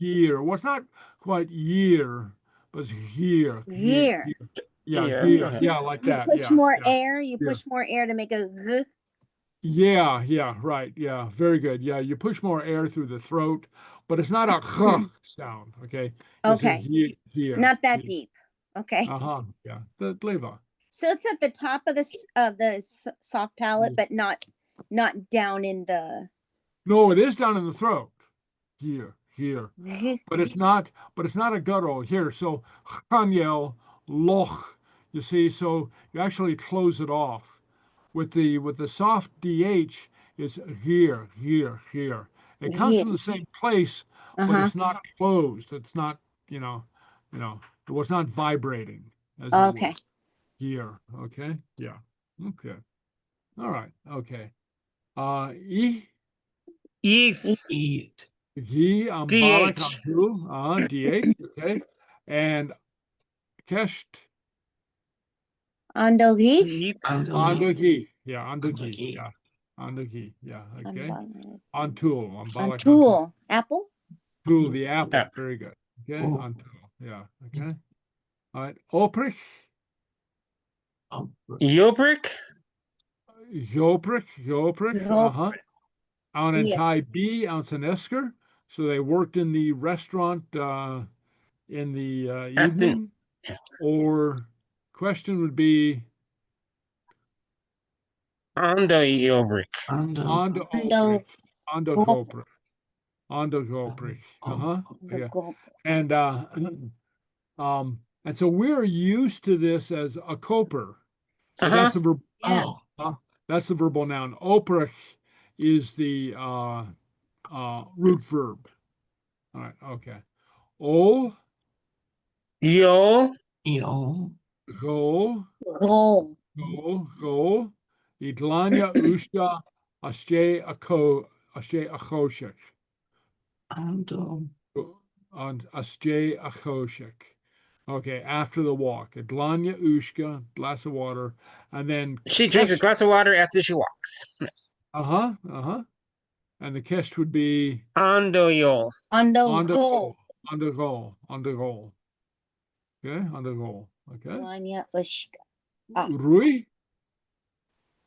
Speaker 3: here. Well, it's not quite year, but it's here.
Speaker 6: Here.
Speaker 3: Yeah,
Speaker 1: Here.
Speaker 3: here.
Speaker 1: Okay.
Speaker 3: Yeah, like
Speaker 6: You
Speaker 3: that.
Speaker 6: push
Speaker 3: Yeah.
Speaker 6: more
Speaker 3: yeah.
Speaker 6: air. You
Speaker 3: Here.
Speaker 6: push more air to make a g.
Speaker 3: Yeah, right. Yeah, very good. Yeah, you push more air through the throat, but it's not a sound, okay? It's a
Speaker 6: Okay.
Speaker 3: here.
Speaker 6: Not that deep. Okay.
Speaker 3: Yeah. The Gleva.
Speaker 6: So it's at the top of the soft palate, but not down in the.
Speaker 3: No, it is down in the throat. Here.
Speaker 6: G.
Speaker 3: But it's not a guttural here. So Chanyel, Loch, you see, so you actually close it off. With the soft DH, it's here. It comes from the same place, but it's not closed. It's not, it was not vibrating. As it
Speaker 6: Okay.
Speaker 3: were. Here. Okay. Yeah. Okay. All right. Okay.
Speaker 1: Eat.
Speaker 3: He Balak DH. Okay. And Kesht
Speaker 6: Andogi.
Speaker 3: Andogi. Yeah, Andogi. Yeah. Andogi. Yeah. Okay. Antul.
Speaker 6: Antul. Apple.
Speaker 3: Antul, the apple.
Speaker 1: Apple.
Speaker 3: Very good. Okay. Antul. Yeah. Okay. All right. Oprich.
Speaker 1: Yobrick.
Speaker 3: Joprich. Out in
Speaker 6: Yeah.
Speaker 3: Thai B, out in Esker. So they worked in the restaurant in the evening. Or question would be
Speaker 1: Ando Yobrick.
Speaker 3: Ando Goprich. Ando Goprich. Yeah. And so we're used to this as a coper. So that's the verb.
Speaker 6: Yeah.
Speaker 3: That's the verbal noun. Oprich is the root verb. All right. Okay. O.
Speaker 1: Yo.
Speaker 3: Go.
Speaker 6: Goal.
Speaker 3: Idlanya ushka ashe achoshek. And ashe achoshek. Okay, after the walk. Idlanya ushka, glass of water, and then
Speaker 1: She drinks a glass of water after she walks.
Speaker 3: And the kesh would be
Speaker 1: Ando yo.
Speaker 6: Ando goal.
Speaker 3: on the goal. Okay, on the goal. Okay.
Speaker 6: Lanya ushka.
Speaker 3: Rui.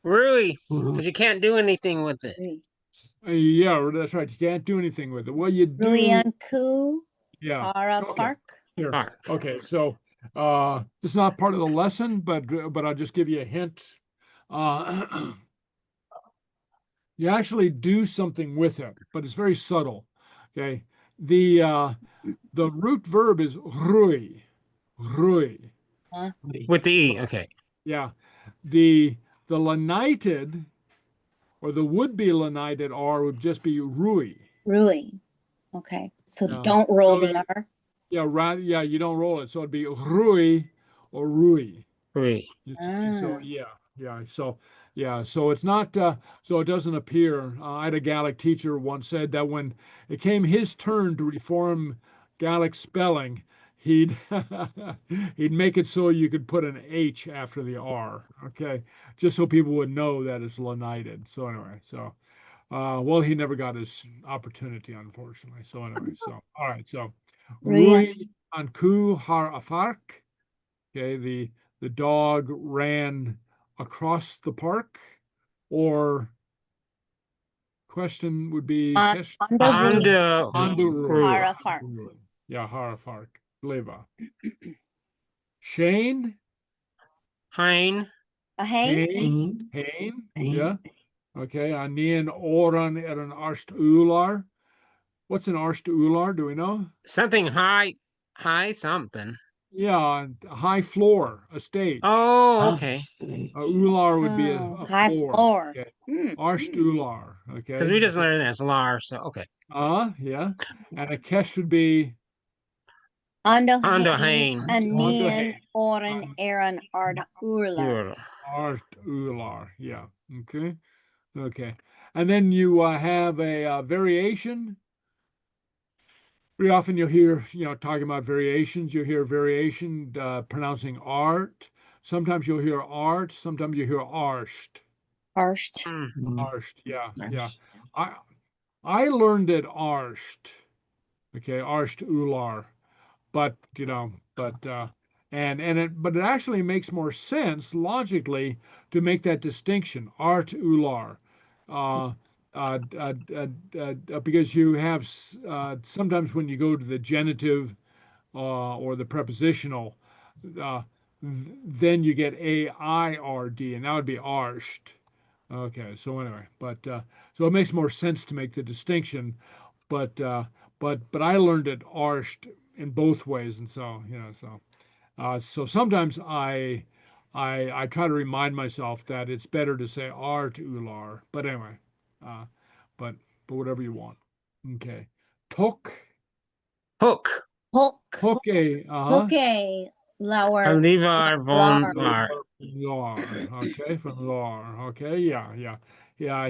Speaker 1: Really? Because you can't do anything with it.
Speaker 3: Yeah, that's right. You can't do anything with it. Well, you do.
Speaker 6: Ruian ku
Speaker 3: Yeah.
Speaker 6: ara
Speaker 3: Okay.
Speaker 6: fark.
Speaker 3: Here.
Speaker 1: Mark.
Speaker 3: Okay, so this is not part of the lesson, but I'll just give you a hint. You actually do something with it, but it's very subtle. Okay. The root verb is rui. Rui.
Speaker 1: With the E, okay.
Speaker 3: Yeah. The lenited or the would-be lenited R would just be rui.
Speaker 6: Rui. Okay. So
Speaker 3: Yeah.
Speaker 6: don't roll
Speaker 3: So
Speaker 6: the R.
Speaker 3: Yeah, right. Yeah, you don't roll it. So it'd be rui or rui.
Speaker 1: Rui.
Speaker 3: So so it's not so it doesn't appear. I had a Gaelic teacher once said that when it came his turn to reform Gaelic spelling, he'd he'd make it so you could put an H after the R, okay, just so people would know that it's lenited. So anyway, well, he never got his opportunity, unfortunately. So anyway, so all right, so Rui an ku har afark. Okay, the dog ran across the park, or question would be
Speaker 1: Andu.
Speaker 6: Ara fark.
Speaker 3: Yeah, harafark. Leva. Shane.
Speaker 1: Hein.
Speaker 6: A hay?
Speaker 3: Hain. Yeah. Okay. Anian Òran an arst ular. What's an arst ular? Do we know?
Speaker 1: Something high something.
Speaker 3: Yeah, a high floor, a stage.
Speaker 1: Oh, okay.
Speaker 3: A ular would be a
Speaker 6: high
Speaker 3: floor.
Speaker 6: floor.
Speaker 3: Okay. Arst ular. Okay.
Speaker 1: Because we just learned as lar, so okay.
Speaker 3: Yeah. And a kesh would be
Speaker 6: Ando
Speaker 1: hein.
Speaker 6: Anian Òran Aaron Arda Urla.
Speaker 3: Art ular. Yeah. Okay. Okay. And then you have a variation. Very often you'll hear, talking about variations, you'll hear variation pronouncing art. Sometimes you'll hear art. Sometimes you hear arsht.
Speaker 6: Arsht.
Speaker 3: Arsht. Yeah. Yeah. I learned it arsht. Okay. Arsht ular. But but it actually makes more sense logically to make that distinction, art ular, because you have sometimes when you go to the genitive or the prepositional, then you get AIRD, and that would be arsht. Okay, so anyway, but so it makes more sense to make the distinction, but I learned it arsht in both ways, and so so sometimes I try to remind myself that it's better to say art ular, but anyway, but whatever you want. Okay, tok.
Speaker 1: Hook.
Speaker 3: Okay,
Speaker 6: Okay. Lower.
Speaker 1: Levar von lar.
Speaker 3: Okay, from Lar. Okay, yeah.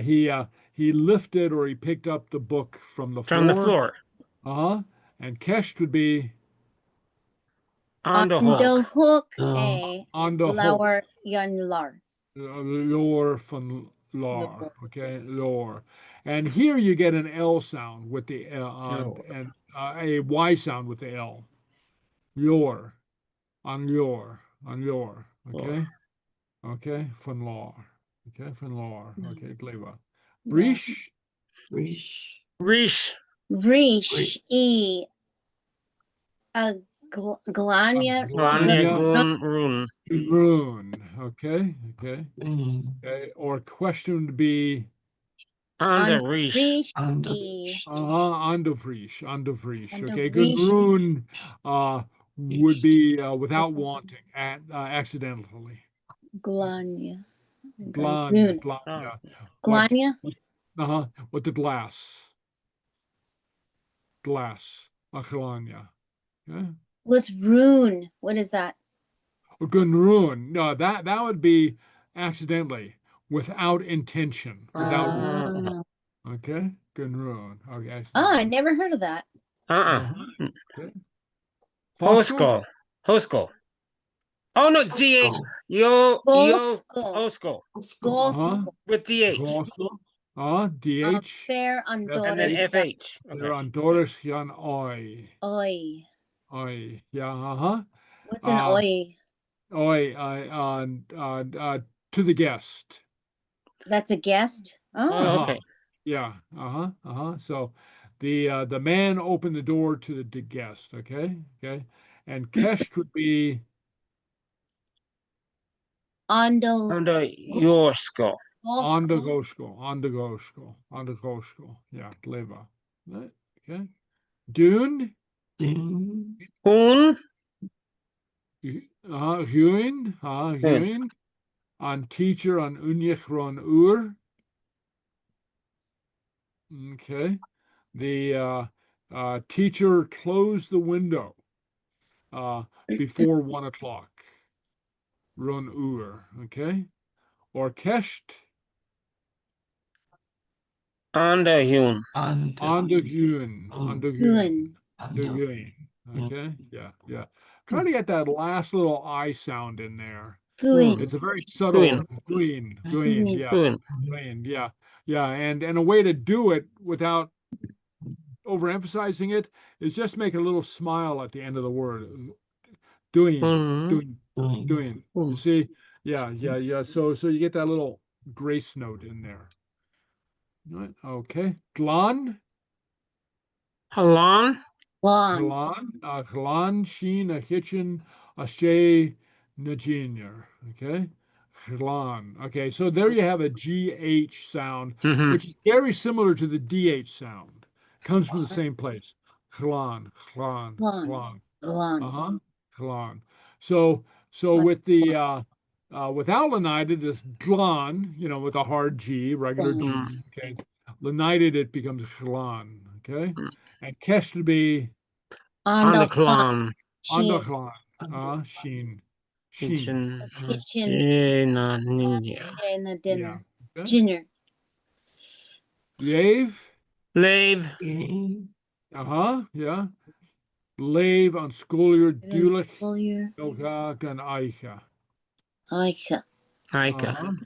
Speaker 3: He lifted or he picked up the book from the floor.
Speaker 1: From the floor.
Speaker 3: And Kesh would be
Speaker 1: On the
Speaker 6: hook.
Speaker 1: hook.
Speaker 3: On the
Speaker 6: Lower yon lar.
Speaker 3: Lower from Lar. Okay, Lor. And here you get an L sound with the and a Y sound with the L. Your. On your. Okay. Okay, van Lar. Okay, van Lar. Okay, Gleva. Brish.
Speaker 1: Rish.
Speaker 6: E. A glania.
Speaker 1: Run.
Speaker 3: Rune. Okay. Okay. Or question would be
Speaker 1: On the rish.
Speaker 3: on the Vrish. Okay, good rune would be without wanting, accidentally.
Speaker 6: Glania.
Speaker 3: Glania. With the glass. Glania. Okay.
Speaker 6: What's rune? What is that?
Speaker 3: Gunrun. No, that would be accidentally, without intention, without. Okay, Gunrun. Okay.
Speaker 6: I never heard of that.
Speaker 3: Okay.
Speaker 1: Hoskol. Oh no, GH. Hoskol. With DH.
Speaker 3: DH.
Speaker 6: Fair on
Speaker 1: And then FH.
Speaker 3: They're on Doris Yan Oi.
Speaker 6: Oi.
Speaker 3: Yeah,
Speaker 6: What's an oi?
Speaker 3: Oi, to the guest.
Speaker 6: That's a guest. Oh,
Speaker 1: Oh, okay.
Speaker 3: Yeah. So the man opened the door to the guest. Okay. And Kesht would be
Speaker 6: Ondo.
Speaker 1: Under your skull.
Speaker 3: on the goshko. Yeah, leva. Right. Okay. Dune.
Speaker 1: Un.
Speaker 3: Huin. On teacher on unyechron ur. Okay. The teacher closed the window before 1 o'clock. Run ur. Okay. Or kesht.
Speaker 1: Under Hun.
Speaker 3: On the Guin.
Speaker 6: Guin.
Speaker 3: Okay. Yeah. Try to get that last little I sound in there.
Speaker 6: Guin.
Speaker 3: It's a very subtle
Speaker 6: Guin.
Speaker 3: yeah.
Speaker 1: Un.
Speaker 3: Guin, yeah. And a way to do it without overemphasizing it is just make a little smile at the end of the word. Doing. You see? Yeah. So you get that little grace note in there. Right. Okay. Glan.
Speaker 1: Halan.
Speaker 6: Lawn.
Speaker 3: Glan, Sheen, a kitchen, a shay, Najinier. Okay. Glan. Okay. So there you have a GH sound, which is very similar to the DH sound. Comes from the same place. Glan.
Speaker 6: Lawn.
Speaker 3: Glan. So with the without lenited is glan, with a hard G, regular G. Okay. Lenited it becomes glan. Okay. And kesh to be
Speaker 1: On the clan.
Speaker 3: underglan. Sheen.
Speaker 1: Kitchen.
Speaker 6: Kitchen.
Speaker 1: Ninja.
Speaker 6: And a dinner.
Speaker 3: Okay.
Speaker 6: Dinner.
Speaker 3: Lave.
Speaker 1: Lave.
Speaker 3: Yeah. Lave on scholier dulich.
Speaker 6: Scholier.
Speaker 3: Elga gan Eicha.
Speaker 6: Eicha.
Speaker 1: Aika.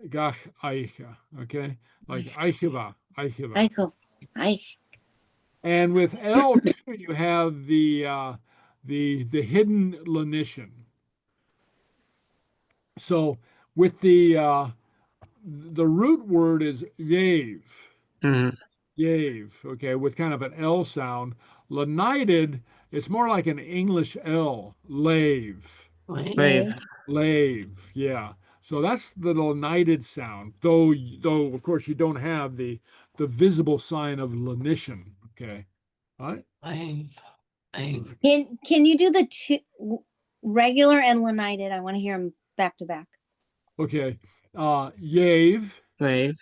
Speaker 3: Gach Eicha. Okay. Like Eicheva.
Speaker 6: Eichel. Eich.
Speaker 3: And with L2, you have the hidden lenition. So with the root word is yave. Yave, okay, with kind of an L sound. Lenited, it's more like an English L. Lave. Lave, yeah. So that's the lenited sound, though of course you don't have the visible sign of lenition. Okay. All right.
Speaker 6: Can you do the two regular and lenited? I want to hear them back to back.
Speaker 3: Okay. Yave.
Speaker 1: Lave.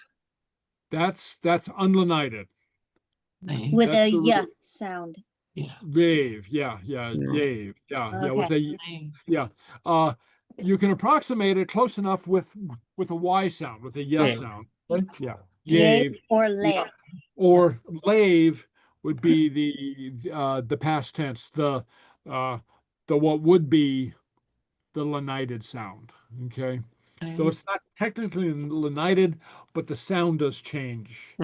Speaker 3: That's unlenited.
Speaker 6: With
Speaker 3: That's
Speaker 6: a
Speaker 3: the
Speaker 6: yeah sound.
Speaker 3: Yave. Yeah. Yave. Yeah. With a you can approximate it close enough with a Y sound, with a yes sound. Right? Yeah.
Speaker 6: Yave or lave.
Speaker 3: Yeah. Or lave would be the past tense, the what would be the lenited sound. Okay. So it's not technically lenited, but the sound does change.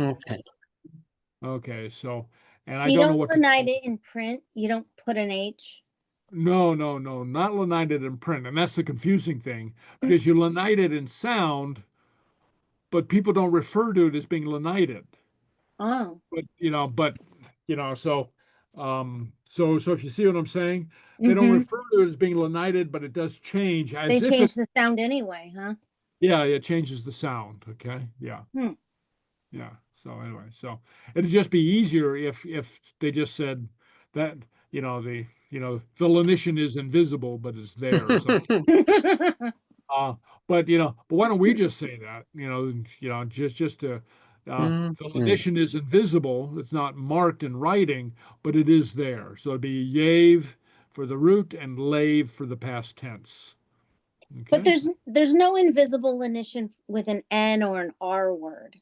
Speaker 3: Okay. So, and I
Speaker 6: you
Speaker 3: don't know what
Speaker 6: lenite it in print. You don't put an H.
Speaker 3: No, not lenited in print, and that's the confusing thing because you lenite it in sound, but people don't refer to it as being lenited.
Speaker 6: Oh.
Speaker 3: But so if you see what I'm saying, they don't refer to it as being lenited, but it does change as
Speaker 6: they
Speaker 3: if
Speaker 6: change the sound anyway, huh?
Speaker 3: Yeah, it changes the sound. Okay, yeah. Yeah. So anyway, so it'd just be easier if they just said that the lenition is invisible, but it's there. So. But why don't we just say that? Just to the lenition is invisible. It's not marked in writing, but it is there. So it'd be yave for the root and lave for the past tense. Okay?
Speaker 6: But there's no invisible lenition with an N or an R word.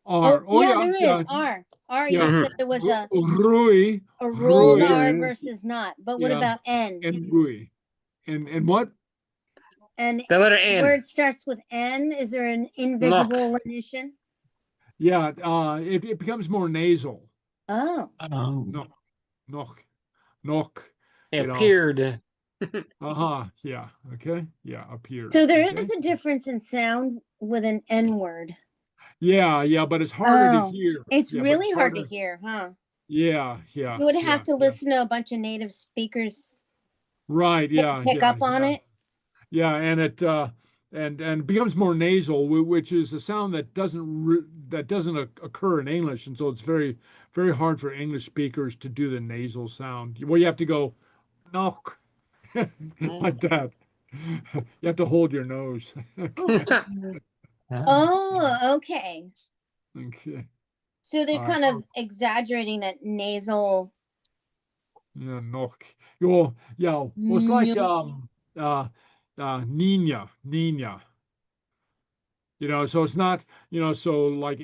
Speaker 3: R.
Speaker 6: There is R. R. You said there was a
Speaker 3: Rui,
Speaker 6: rolled R versus not. But what about N?
Speaker 3: And Rui, and what?
Speaker 6: And
Speaker 1: the letter N.
Speaker 6: Word starts with N. Is there an invisible lenition?
Speaker 3: Yeah, it becomes more nasal.
Speaker 6: Oh.
Speaker 3: Nok.
Speaker 1: It appeared.
Speaker 3: Yeah. Okay. Yeah. Appeared.
Speaker 6: So there
Speaker 3: Okay.
Speaker 6: is a difference in sound with an N word.
Speaker 3: Yeah. But it's harder to
Speaker 6: Oh,
Speaker 3: hear.
Speaker 6: it's
Speaker 3: Yeah, but
Speaker 6: really
Speaker 3: it's
Speaker 6: hard to
Speaker 3: harder.
Speaker 6: hear, huh?
Speaker 3: Yeah.
Speaker 6: You would have to listen to a bunch of native speakers
Speaker 3: Right. Yeah.
Speaker 6: pick up on it.
Speaker 3: Yeah, and it and becomes more nasal, which is a sound that doesn't occur in English, and so it's very hard for English speakers to do the nasal sound. Well, you have to go knock like that. You have to hold your nose.
Speaker 6: Oh, okay.
Speaker 3: Okay.
Speaker 6: So they're kind of exaggerating that nasal.
Speaker 3: Yeah, knock. Well, yeah. Well, it's like Nina. So it's not, so like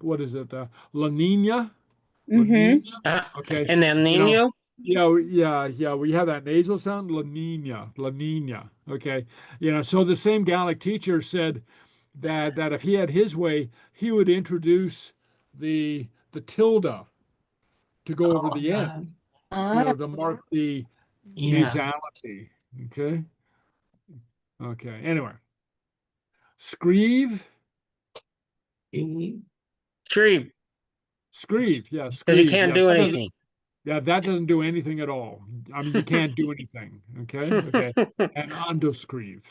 Speaker 3: what is it? La Nina? La
Speaker 6: Mm-hmm.
Speaker 3: Nina? Okay.
Speaker 1: And El Nino?
Speaker 3: Yeah. We have that nasal sound, La Nina. Okay. So the same Gaelic teacher said that if he had his way, he would introduce the tilde to go over the end, to mark the nasality. Okay. Okay. Anyway. Screeve.
Speaker 1: Tree.
Speaker 3: Screeve, yeah,
Speaker 1: Because you
Speaker 3: screeve.
Speaker 1: can't
Speaker 3: Yeah,
Speaker 1: do anything.
Speaker 3: that doesn't do anything at all. I mean, you can't do anything. Okay. And underscreeve.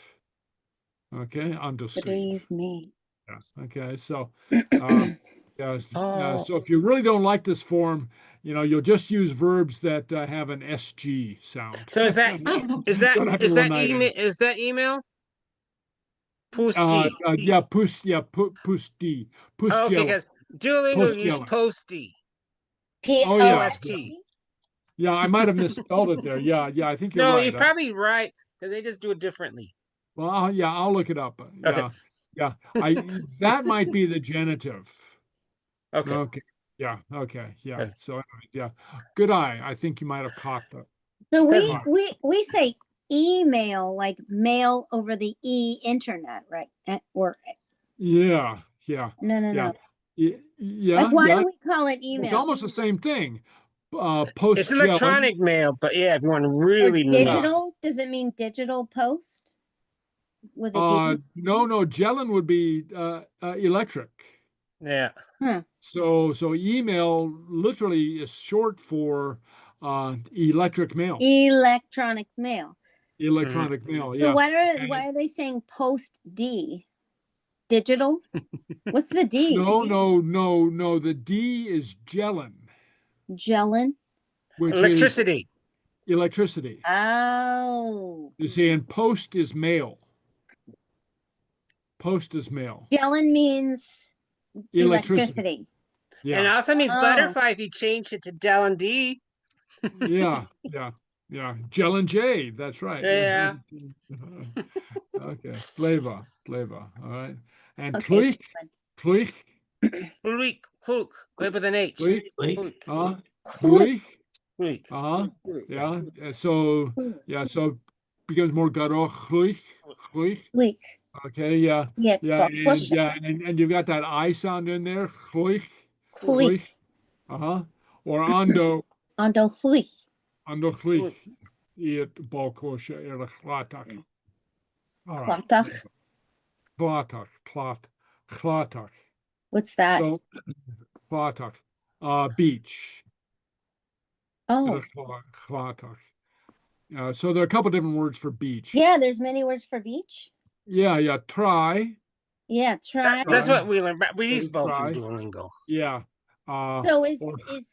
Speaker 3: Okay, underscreeve.
Speaker 6: Believe me.
Speaker 3: Yeah. Okay. So, yeah. So if you really don't like this form, you'll just use verbs that have an SG sound.
Speaker 1: So is that
Speaker 3: Don't have to run that in.
Speaker 1: email? Is that email? Posty.
Speaker 3: Yeah, pusti,
Speaker 1: Oh, okay,
Speaker 3: pustjel,
Speaker 1: because Duolingo used
Speaker 3: postjel.
Speaker 1: posty.
Speaker 3: Oh yeah,
Speaker 1: OST.
Speaker 3: yeah. I might have misspelled it there. Yeah. I think you're
Speaker 1: No,
Speaker 3: right.
Speaker 1: you're probably right because they just do it differently.
Speaker 3: Well, I'll look it up.
Speaker 1: Okay.
Speaker 3: Yeah. That might be the genitive.
Speaker 1: Okay.
Speaker 3: Okay. Yeah. Okay. Yeah.
Speaker 1: Okay.
Speaker 3: So yeah. Good eye. I think you might have caught that.
Speaker 6: So
Speaker 1: Because-
Speaker 6: we say email, like mail over the internet, right? Or
Speaker 3: Yeah.
Speaker 6: no.
Speaker 3: Yeah.
Speaker 6: Like why
Speaker 3: yeah.
Speaker 6: do we call it
Speaker 3: It's
Speaker 6: email?
Speaker 3: almost the same thing.
Speaker 1: It's electronic mail, but yeah, if you want to
Speaker 6: Or
Speaker 1: really mean it.
Speaker 6: digital? Does it mean digital post? With a D?
Speaker 3: No. Gelin would be electric.
Speaker 1: Yeah.
Speaker 3: So email literally is short for electric mail.
Speaker 6: Electronic mail.
Speaker 3: Electronic mail.
Speaker 6: So
Speaker 3: Yeah.
Speaker 6: why are they saying post D? Digital? What's the D?
Speaker 3: No. The D is gelin,
Speaker 6: Gelin?
Speaker 3: which
Speaker 1: Electricity.
Speaker 3: is electricity.
Speaker 6: Oh.
Speaker 3: You see, and post is mail. Post is mail.
Speaker 6: Gelin means electricity.
Speaker 3: Yeah.
Speaker 1: And it also means
Speaker 6: Oh.
Speaker 1: butterfly if you change it to Del and D.
Speaker 3: Yeah. Gelin J. That's right.
Speaker 1: Yeah.
Speaker 3: Okay. Flava. All right. And
Speaker 6: Okay,
Speaker 3: Pluich.
Speaker 1: Hook. With an H.
Speaker 3: Pluich.
Speaker 1: Hook.
Speaker 3: Pluich.
Speaker 1: Hook.
Speaker 3: Yeah. So becomes more garoch. Pluich.
Speaker 6: Week.
Speaker 3: Okay. Yeah.
Speaker 6: Yeah, it's
Speaker 3: Yeah.
Speaker 6: called
Speaker 3: And you've got that I sound in there. Pluich.
Speaker 6: Pluich.
Speaker 3: Or ando.
Speaker 6: Ando Pluich.
Speaker 3: Ando Pluich. Iet balkosha Latha.
Speaker 6: Clotach.
Speaker 3: Clotach.
Speaker 6: What's that?
Speaker 3: So, Clotach. Beach.
Speaker 6: Oh.
Speaker 3: Clotach. So there are a couple different words for beach.
Speaker 6: Yeah, there's many words for beach.
Speaker 3: Yeah. Try.
Speaker 6: Yeah, try.
Speaker 1: That's what we learned. We used both
Speaker 3: Try.
Speaker 1: in Duolingo.
Speaker 3: Yeah.
Speaker 6: So is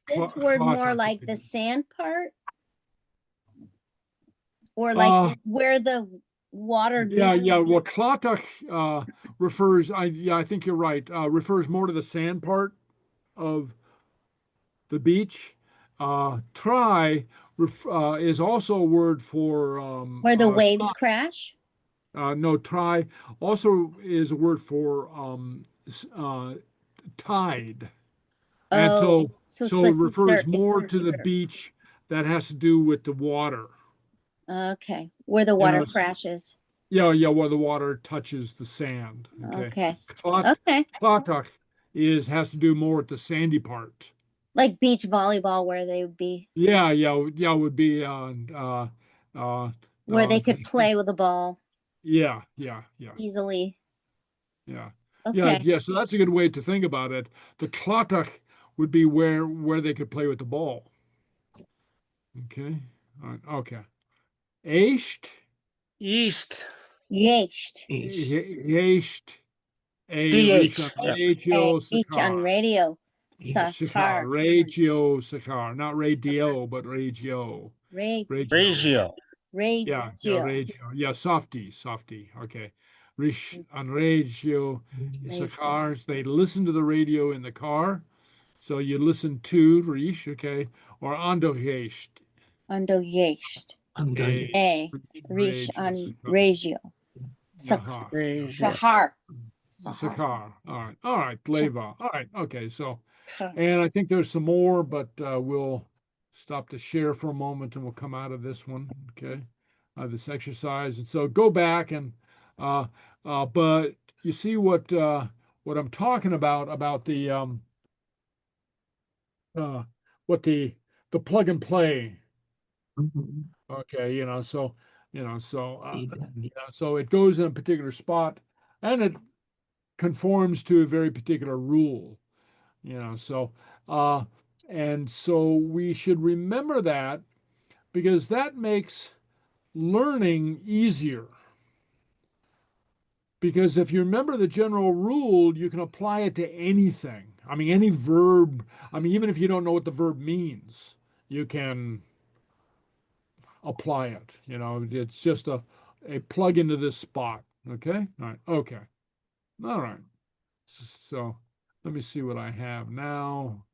Speaker 6: this word more like the sand part? Or like where the water meets?
Speaker 3: Yeah. Well, Clotach refers, I think you're right, refers more to the sand part of the beach. Try is also a word for
Speaker 6: Where the waves crash?
Speaker 3: No, try also is a word for tide. And so it refers more to the beach that has to do with the water.
Speaker 6: Okay, where the water crashes.
Speaker 3: Yeah, where the water touches the sand.
Speaker 6: Okay.
Speaker 3: Clotach has to do more with the sandy part.
Speaker 6: Like beach volleyball, where they would be.
Speaker 3: Yeah, would be
Speaker 6: Where they could play with the ball
Speaker 3: Yeah.
Speaker 6: easily.
Speaker 3: Yeah.
Speaker 6: Okay.
Speaker 3: So that's a good way to think about it. The Clàr would be where they could play with the ball. Okay. All right. Okay. East.
Speaker 1: East.
Speaker 6: Yeast.
Speaker 2: East.
Speaker 3: Reach
Speaker 1: DH.
Speaker 3: on
Speaker 1: Yeah.
Speaker 3: radio
Speaker 6: Each on
Speaker 3: Sakar.
Speaker 6: radio.
Speaker 2: Yes.
Speaker 3: Sakar.
Speaker 6: Sakar.
Speaker 3: Radio Sakar. Not radio, but radio.
Speaker 1: Ratio.
Speaker 3: Yeah,
Speaker 6: Radio.
Speaker 3: radio. Yeah, softy. Okay. Rish on radio Sakars. They listen to the radio in the car. So you listen to Rish, okay, or Ando Yeast.
Speaker 6: Undo yeast. A. Reach on ratio.
Speaker 3: Sakar.
Speaker 1: Ratio.
Speaker 6: Sahar.
Speaker 3: Sakar. All right, Leva. All right, okay. So, and I think there's some more, but we'll stop to share for a moment, and we'll come out of this one. Okay, this exercise, and so go back and, but you see what I'm talking about the what the plug and play.
Speaker 2: Mhm.
Speaker 3: Okay, so it goes in a particular spot, and it conforms to a very particular rule. And so we should remember that, because that makes learning easier. Because if you remember the general rule, you can apply it to anything. I mean, any verb. I mean, even if you don't know what the verb means, you can apply it. It's just a plug into this spot. Okay. All right. Okay. All right. So let me see what I have now.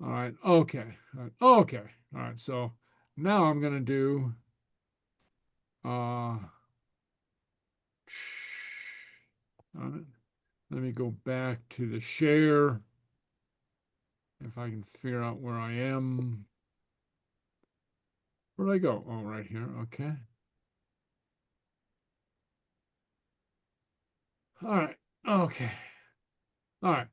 Speaker 3: All right. Okay. All right. Okay. All right. So now I'm going to do all right. Let me go back to the share. If I can figure out where I am. Where'd I go? Oh, right here. Okay. All right. Okay. All right.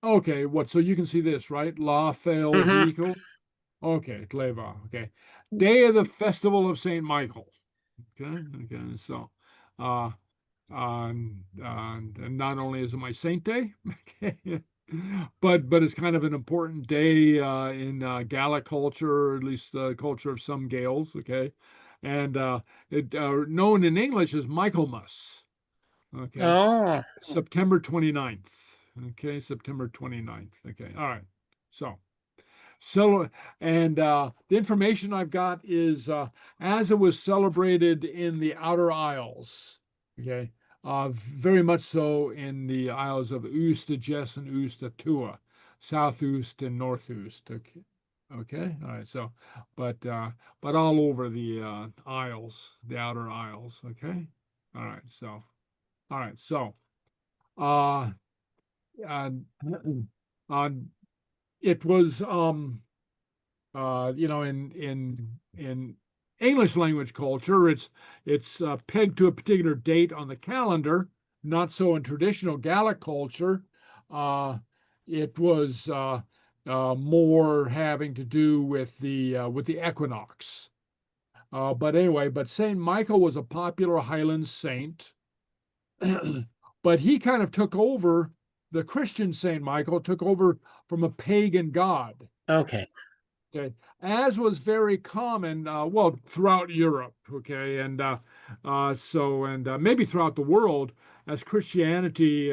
Speaker 3: Okay. So you can see this, right? La, Fèill,
Speaker 1: Mhm.
Speaker 3: Mhìcheal. Okay. Tleva. Okay. Day of the Festival of St. Michael. Okay. Okay. So, and not only is it my saint day, okay, but it's kind of an important day in Gaelic culture, or at least the culture of some Gaels, okay, and it known in English as Michaelmas, okay,
Speaker 1: Oh.
Speaker 3: September 29th, okay, September 29th, okay, all right, so, and the information I've got is as it was celebrated in the Outer Isles, okay, very much so in the Isles of Usta, Jess, and Usta Tua, South Ust and North Ust. Okay, all right. So, but all over the Isles, the Outer Isles. Okay, all right. So, all right. So, uh, uh, uh it was in English language culture, it's pegged to a particular date on the calendar. Not so in traditional Gaelic culture. It was more having to do with the equinox. But anyway, Saint Michael was a popular Highland saint, but he kind of took over. The Christian Saint Michael took over from a pagan god.
Speaker 1: Okay.
Speaker 3: Okay, as was very common, well, throughout Europe. Okay, and maybe throughout the world, as Christianity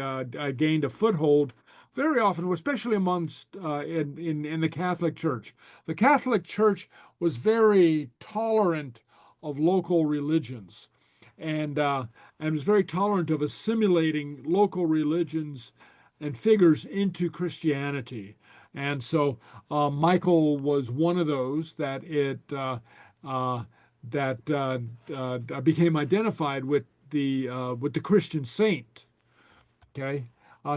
Speaker 3: gained a foothold, very often, especially amongst in the Catholic Church. The Catholic Church was very tolerant of local religions, and was very tolerant of assimilating local religions and figures into Christianity. And so Michael was one of those that became identified with the Christian saint. Okay,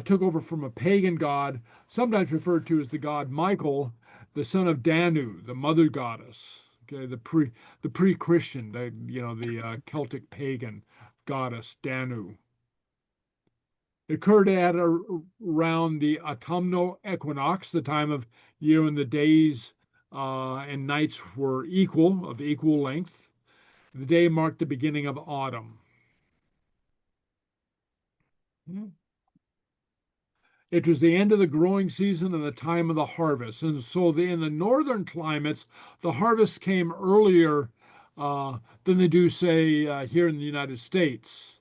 Speaker 3: took over from a pagan god, sometimes referred to as the god Michael, the son of Danu, the mother goddess. Okay, the pre-Christian, the Celtic pagan goddess Danu. It occurred at around the autumnal equinox, the time of year when the days and nights were of equal length. The day marked the beginning of autumn. It was the end of the growing season and the time of the harvest. And so in the northern climates, the harvest came earlier than they do, say, here in the United States.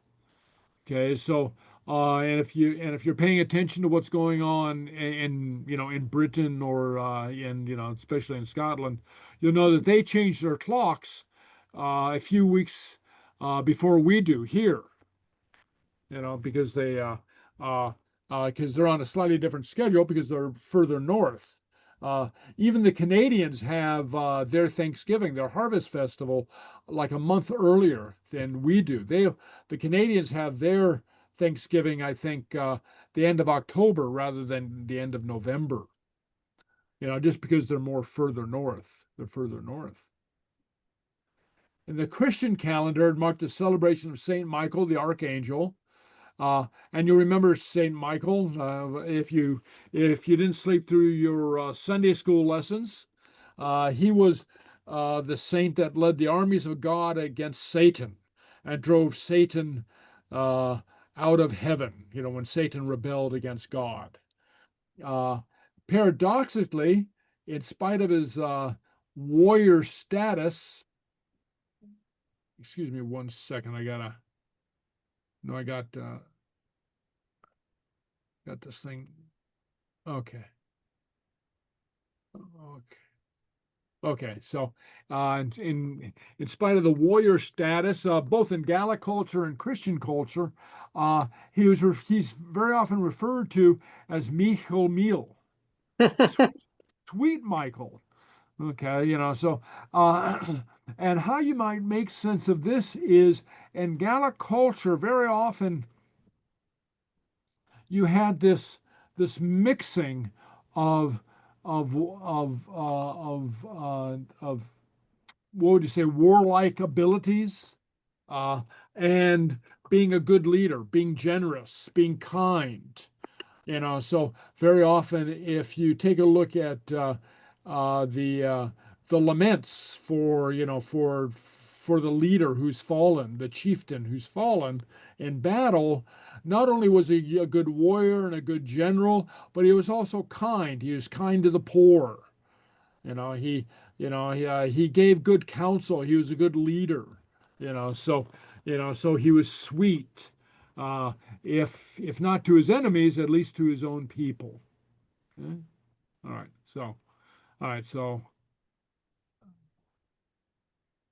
Speaker 3: Okay, so and if you're paying attention to what's going on in Britain or especially in Scotland, you'll know that they change their clocks a few weeks before we do here. Because they're on a slightly different schedule because they're further north. Even the Canadians have their Thanksgiving, their harvest festival, like a month earlier than we do. The Canadians have their Thanksgiving, I think, the end of October rather than the end of November. Just because they're more further north. They're further north. In the Christian calendar, it marked the celebration of Saint Michael, the archangel. And you remember Saint Michael, if you didn't sleep through your Sunday school lessons, he was the saint that led the armies of God against Satan and drove Satan out of heaven, when Satan rebelled against God. Paradoxically, in spite of his warrior status, excuse me 1 second, I got this thing. Okay. So, in spite of the warrior status, both in Gaelic culture and Christian culture, he's very often referred to as Mhìcheal, sweet Michael. Okay, so and how you might make sense of this is in Gaelic culture, very often you had this mixing of what would you say, warlike abilities, and being a good leader, being generous, being kind. So very often, if you take a look at the laments for the leader who's fallen, the chieftain who's fallen in battle, not only was he a good warrior and a good general, but he was also kind. He was kind to the poor. He gave good counsel. He was a good leader. So he was sweet. If not to his enemies, at least to his own people. Okay? All right.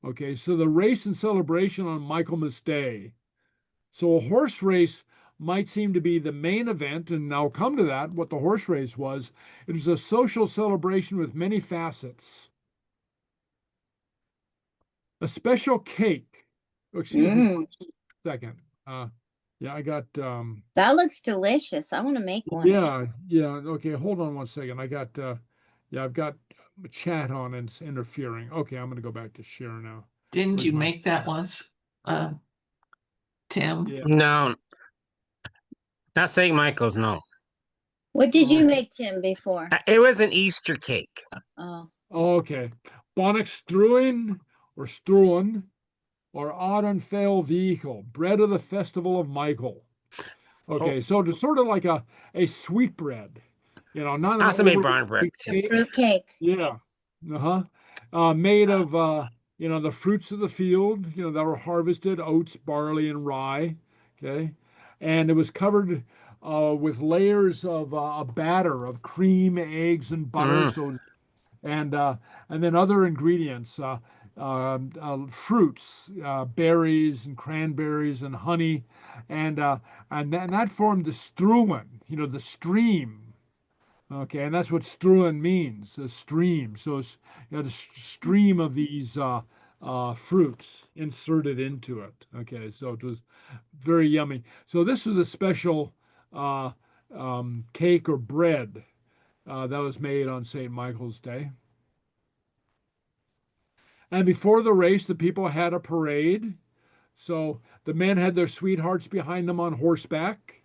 Speaker 3: Okay, so the race and celebration on Michaelmas Day. So a horse race might seem to be the main event, and I'll come to that, what the horse race was. It was a social celebration with many facets. A special cake. Excuse me 1 second. Yeah, I got
Speaker 6: That looks delicious. I want to make one.
Speaker 3: yeah. Okay, hold on 1 second. I got I've got chat on and it's interfering. Okay, I'm gonna go back to share now.
Speaker 2: Didn't you make that once, Tim?
Speaker 3: Yeah.
Speaker 1: No, not St. Michael's. No,
Speaker 6: What did you make, Tim, before?
Speaker 1: it was an Easter cake.
Speaker 6: Oh.
Speaker 3: Okay. Bonnet Struin or Struan or Òran Fèill Mhìcheal, bread of the festival of Michael. Okay, so it's sort of like a sweet bread, not an
Speaker 1: Also made
Speaker 3: overly
Speaker 1: brown bread.
Speaker 3: sweet cake.
Speaker 6: Fruit cake.
Speaker 3: Yeah. Made of the fruits of the field, that were harvested, oats, barley, and rye. Okay. And it was covered with layers of a batter of cream, eggs, and butter. So and then other ingredients, fruits, berries and cranberries and honey, and that formed the struan, the stream. Okay, and that's what struan means, a stream. So it's a stream of these fruits inserted into it. Okay, so it was very yummy. So this is a special cake or bread that was made on St. Michael's Day. And before the race, the people had a parade. So the men had their sweethearts behind them on horseback.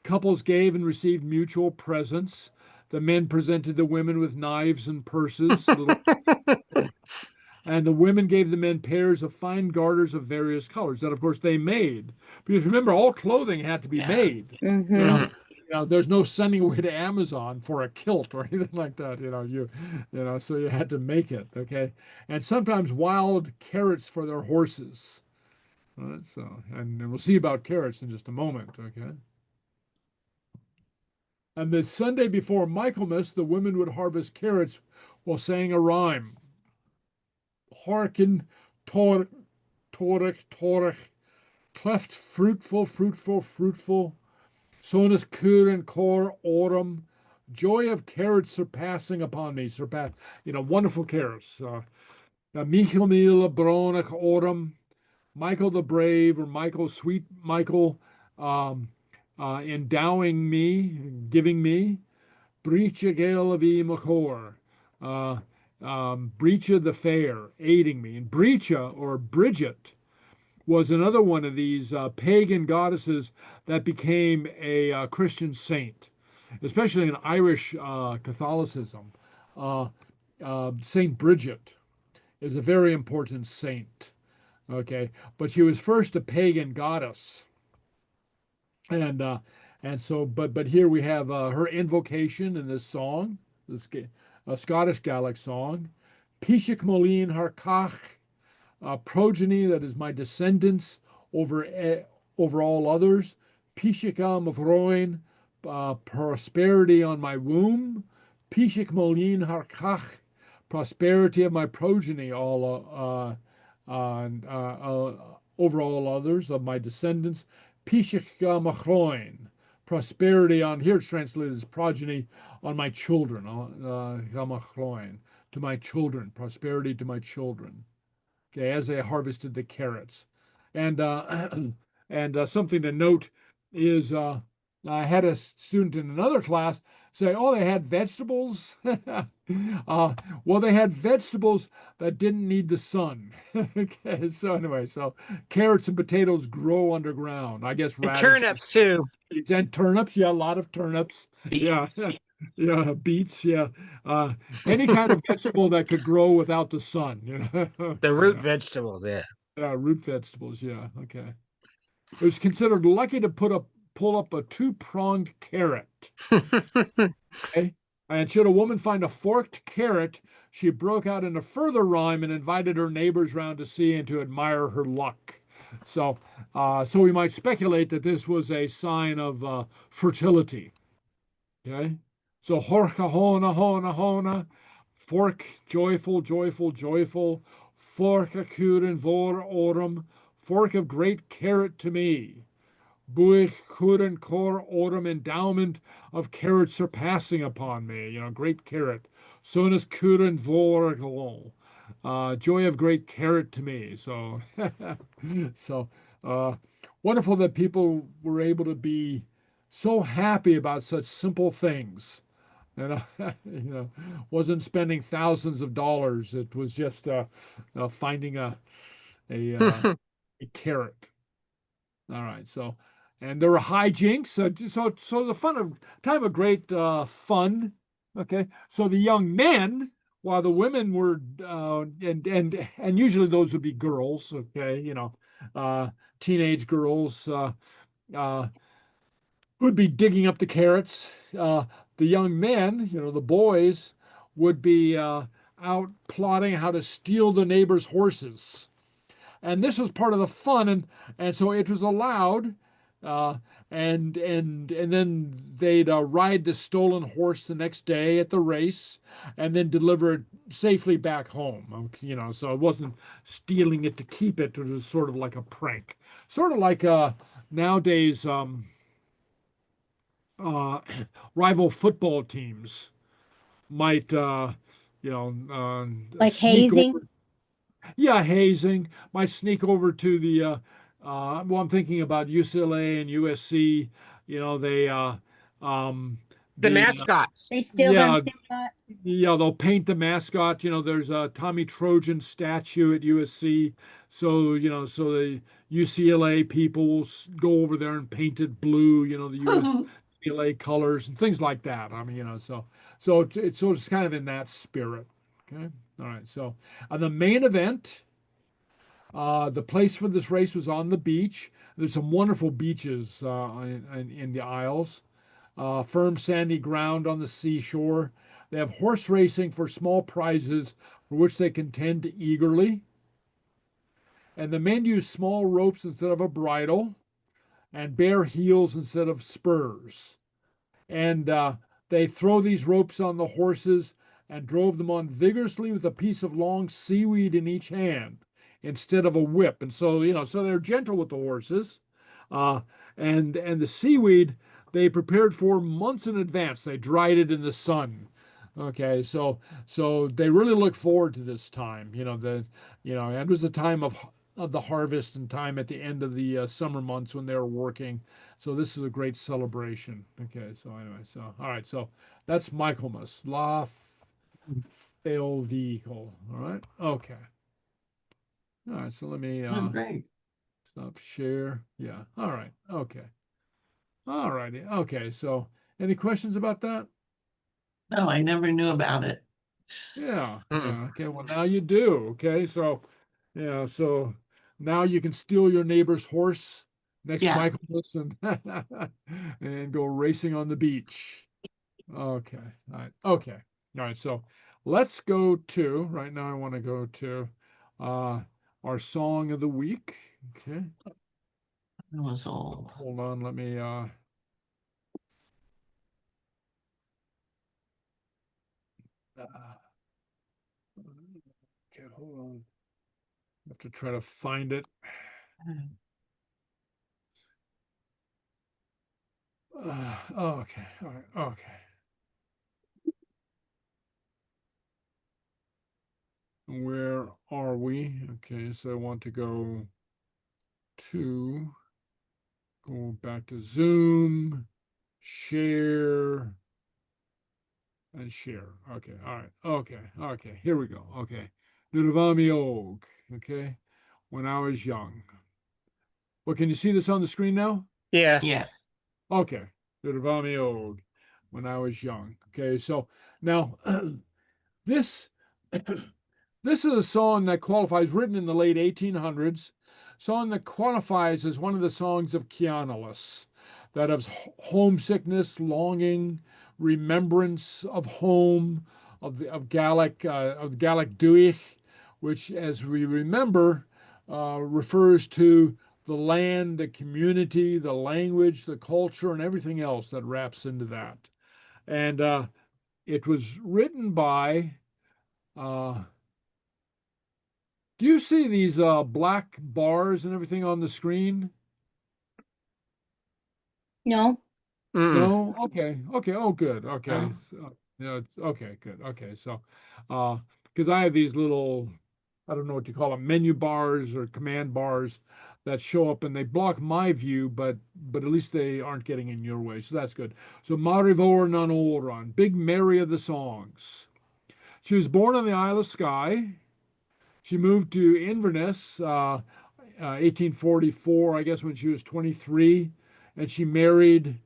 Speaker 3: Couples gave and received mutual presents. The men presented the women with knives and purses, and the women gave the men pairs of fine garters of various colors that, of course, they made. Because remember, all clothing had to be made.
Speaker 6: Mm-hmm.
Speaker 3: There's no sending away to Amazon for a kilt or anything like that. So you had to make it. Okay, and sometimes wild carrots for their horses. All right, and we'll see about carrots in just a moment. Okay. And the Sunday before Michaelmas, the women would harvest carrots while saying a rhyme. Hearken, torich, torich, cleft, fruitful, fruitful, fruitful. Sonus cur and cor autumn. Joy of carrots surpassing upon me. Wonderful carrots. Mhìcheal bronach autumn. Michael the brave, or Michael, sweet Michael, endowing me, giving me. Breacha Gael of Mhìcheal. Breacha the fair, aiding me. And Breacha, or Bridget, was another one of these pagan goddesses that became a Christian saint, especially in Irish Catholicism. Saint Bridget is a very important saint. Okay, but she was first a pagan goddess, but here we have her invocation in this song, this Scottish Gaelic song. Pishik Molin Harkach, progeny, that is my descendants over all others. Pishikam of Roin, prosperity on my womb. Pishik Molin Harkach, prosperity of my progeny, all over all others of my descendants. Pishik Machloin, prosperity on, here it's translated as progeny, on my children. To my children, prosperity to my children. Okay, as they harvested the carrots. And something to note is I had a student in another class say, oh, they had vegetables. Well, they had vegetables that didn't need the sun. Okay, so anyway, carrots and potatoes grow underground. I guess
Speaker 1: And
Speaker 3: radishes.
Speaker 1: turnips too.
Speaker 3: And turnips, yeah, a lot of turnips. Yeah, yeah, beets, yeah. Any kind of vegetable that could grow without the sun,
Speaker 1: The root vegetables, yeah.
Speaker 3: Root vegetables, yeah, okay. It was considered lucky to pull up a two-pronged carrot. Okay? And should a woman find a forked carrot, she broke out in a further rhyme and invited her neighbors round to see and to admire her luck. So we might speculate that this was a sign of fertility. Okay? So horcha hona hona hona, fork, joyful, joyful, joyful, fork akuren vor autumn, fork of great carrot to me. Buich kuren cor autumn, endowment of carrot surpassing upon me. Great carrot. Sonus kuren vor joy of great carrot to me. So, wonderful that people were able to be so happy about such simple things. Wasn't spending thousands of dollars. It was just finding a carrot. All right, and there were hijinks. So the time of great fun. Okay, so the young men, while the women were and usually those would be girls. Okay, teenage girls would be digging up the carrots. The young men, the boys, would be out plotting how to steal the neighbor's horses. And this was part of the fun, and so it was allowed. And then they'd ride the stolen horse the next day at the race, and then deliver it safely back home. So it wasn't stealing it to keep it. It was sort of like a prank, sort of like nowadays rival football teams might
Speaker 6: like hazing.
Speaker 3: Yeah, hazing. Might sneak over to the I'm thinking about UCLA and USC.
Speaker 1: The mascots.
Speaker 6: They still
Speaker 3: Yeah.
Speaker 6: got mascot.
Speaker 3: Yeah, they'll paint the mascot. There's a Tommy Trojan statue at USC. So, so the UCLA people will go over there and paint it blue, the UCLA colors and things like that. I mean, it's kind of in that spirit. Okay. All right. So, the main event, the place for this race was on the beach. There's some wonderful beaches in the Isles. Firm sandy ground on the seashore. They have horse racing for small prizes for which they contend eagerly. And the men use small ropes instead of a bridle and bare heels instead of spurs. And they throw these ropes on the horses and drove them on vigorously with a piece of long seaweed in each hand instead of a whip. And so, so they're gentle with the horses. And the seaweed they prepared for months in advance. They dried it in the sun. Okay, so they really look forward to this time. It was the time of the harvest and time at the end of the summer months when they were working. So this is a great celebration. Okay, so anyway, so all right, so that's Michaelmas, La Fèill vehicle. All right, okay. All right, so let me
Speaker 2: Great.
Speaker 3: stop share. Yeah, all right, okay. All righty, okay. So any questions about that?
Speaker 2: No, I never knew about it.
Speaker 3: Yeah, yeah. Okay, well now you do. Okay, so yeah, so now you can steal your neighbor's horse next
Speaker 2: Yeah.
Speaker 3: Michaelmas and go racing on the beach. Okay, all right, okay, all right. So let's go to right now. I want to go to our song of the week. Okay,
Speaker 2: I was old.
Speaker 3: hold on. Let me. Okay, hold on. I have to try to find it. Okay, all right, okay. Where are we? Okay, so I want to go back to Zoom, share, and share. Okay, all right, okay, here we go. Okay, Nudavami okay, when I was young. Well, can you see this on the screen now?
Speaker 1: Yes.
Speaker 2: Yes.
Speaker 3: Okay, Nudavami when I was young. Okay, so now this this is a song that qualifies, written in the late 1800s, song that qualifies as one of the songs of Cianalus, that of homesickness, longing, remembrance of home, of Gaelic Duich, which, as we remember, refers to the land, the community, the language, the culture, and everything else that wraps into that. And it was written by. Do you see these black bars and everything on the screen?
Speaker 6: No.
Speaker 3: No? Okay. Okay. Oh, good. Okay.
Speaker 2: Oh.
Speaker 3: So, yeah, it's okay. Good. Okay. So, because I have these little, I don't know what you call them, menu bars or command bars that show up and they block my view, but at least they aren't getting in your way. So that's good. So, Marivor nan Òran, Big Mary of the songs. She was born on the Isle of Skye. She moved to Inverness 1844, I guess, when she was 23, and she married,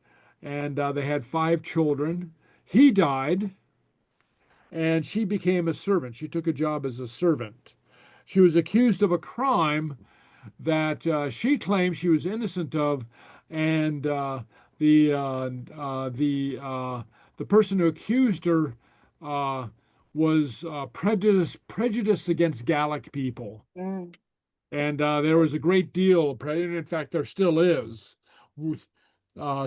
Speaker 3: and they had 5 children. He died, and she became a servant. She took a job as a servant. She was accused of a crime that she claimed she was innocent of, and the person who accused her was prejudice against Gaelic people.
Speaker 6: Mm.
Speaker 3: And there was a great deal of prejudice. In fact, there still is, with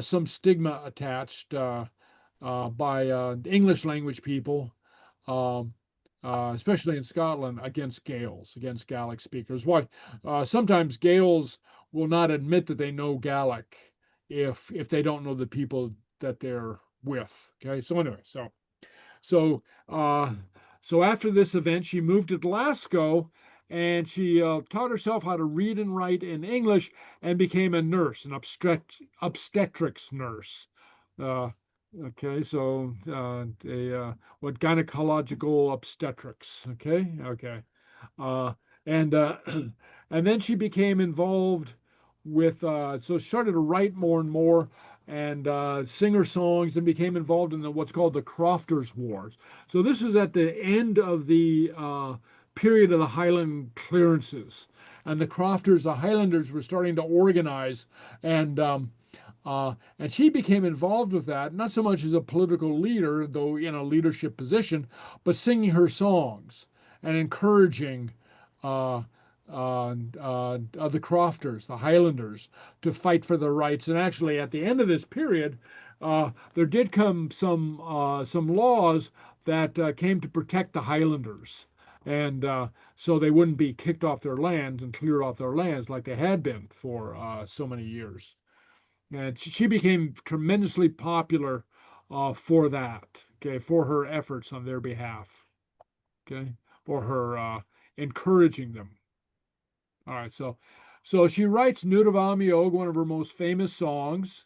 Speaker 3: some stigma attached by English language people, um, especially in Scotland, against Gaels, against Gaelic speakers. Why? Sometimes Gaels will not admit that they know Gaelic if they don't know the people that they're with. Okay, so anyway, so after this event, she moved to Glasgow, and she taught herself how to read and write in English, and became a nurse, an obstetrics nurse. Okay, so what gynecological obstetrics? Okay, uh, and and then she became involved with so started to write more and more and sing her songs and became involved in what's called the Crofters Wars. So this is at the end of the period of the Highland clearances, and the Highlanders were starting to organize and. And she became involved with that, not so much as a political leader, though in a leadership position, but singing her songs and encouraging uh, the Crofters, the Highlanders, to fight for their rights. And actually, at the end of this period, there did come some laws that came to protect the Highlanders. And so they wouldn't be kicked off their lands and cleared off their lands like they had been for so many years. And she became tremendously popular for that, okay, for her efforts on their behalf, okay, for her encouraging them. All right, so she writes Nudavami Og, one of her most famous songs,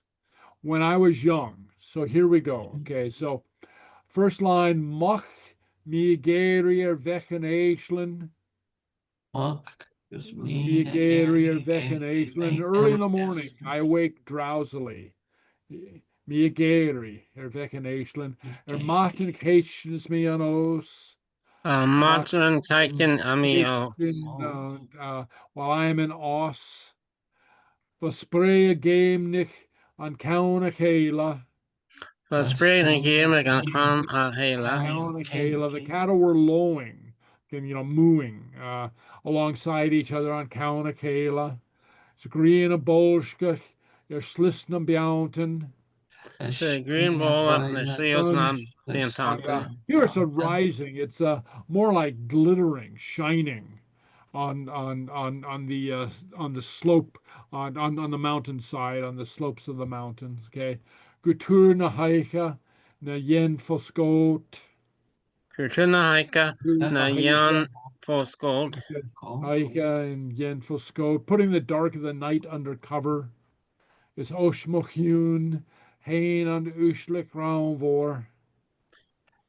Speaker 3: When I Was Young. So here we go, okay, so first line, Mach mi geirier vechen eislen. Mi geirier vechen eislen. Early in the morning, I wake drowsily. Mi geiri vechen eislen. Martin Keishens me an os.
Speaker 1: Martin Kaiken Ami
Speaker 3: While I am in os. Verspreie game an kauna Kayla.
Speaker 1: Spray the game again on Hela.
Speaker 3: Kauna Kayla. The cattle were lowing, mooing alongside each other on Kauna Kayla. It's green a bolskach, your slisna bjounten.
Speaker 1: The green ball and the shields not being taunted.
Speaker 3: Here it's a rising. It's more like glittering, shining on the slope, on the mountainside, on the slopes of the mountains. Okay, Gutur na haicha na yen foskot.
Speaker 1: Kurtuna Haika na Jan Foscold.
Speaker 3: Haicha and yen foskot, putting the dark of the night under cover. Is Oshmochun, Hain and Ushlik Roundvor.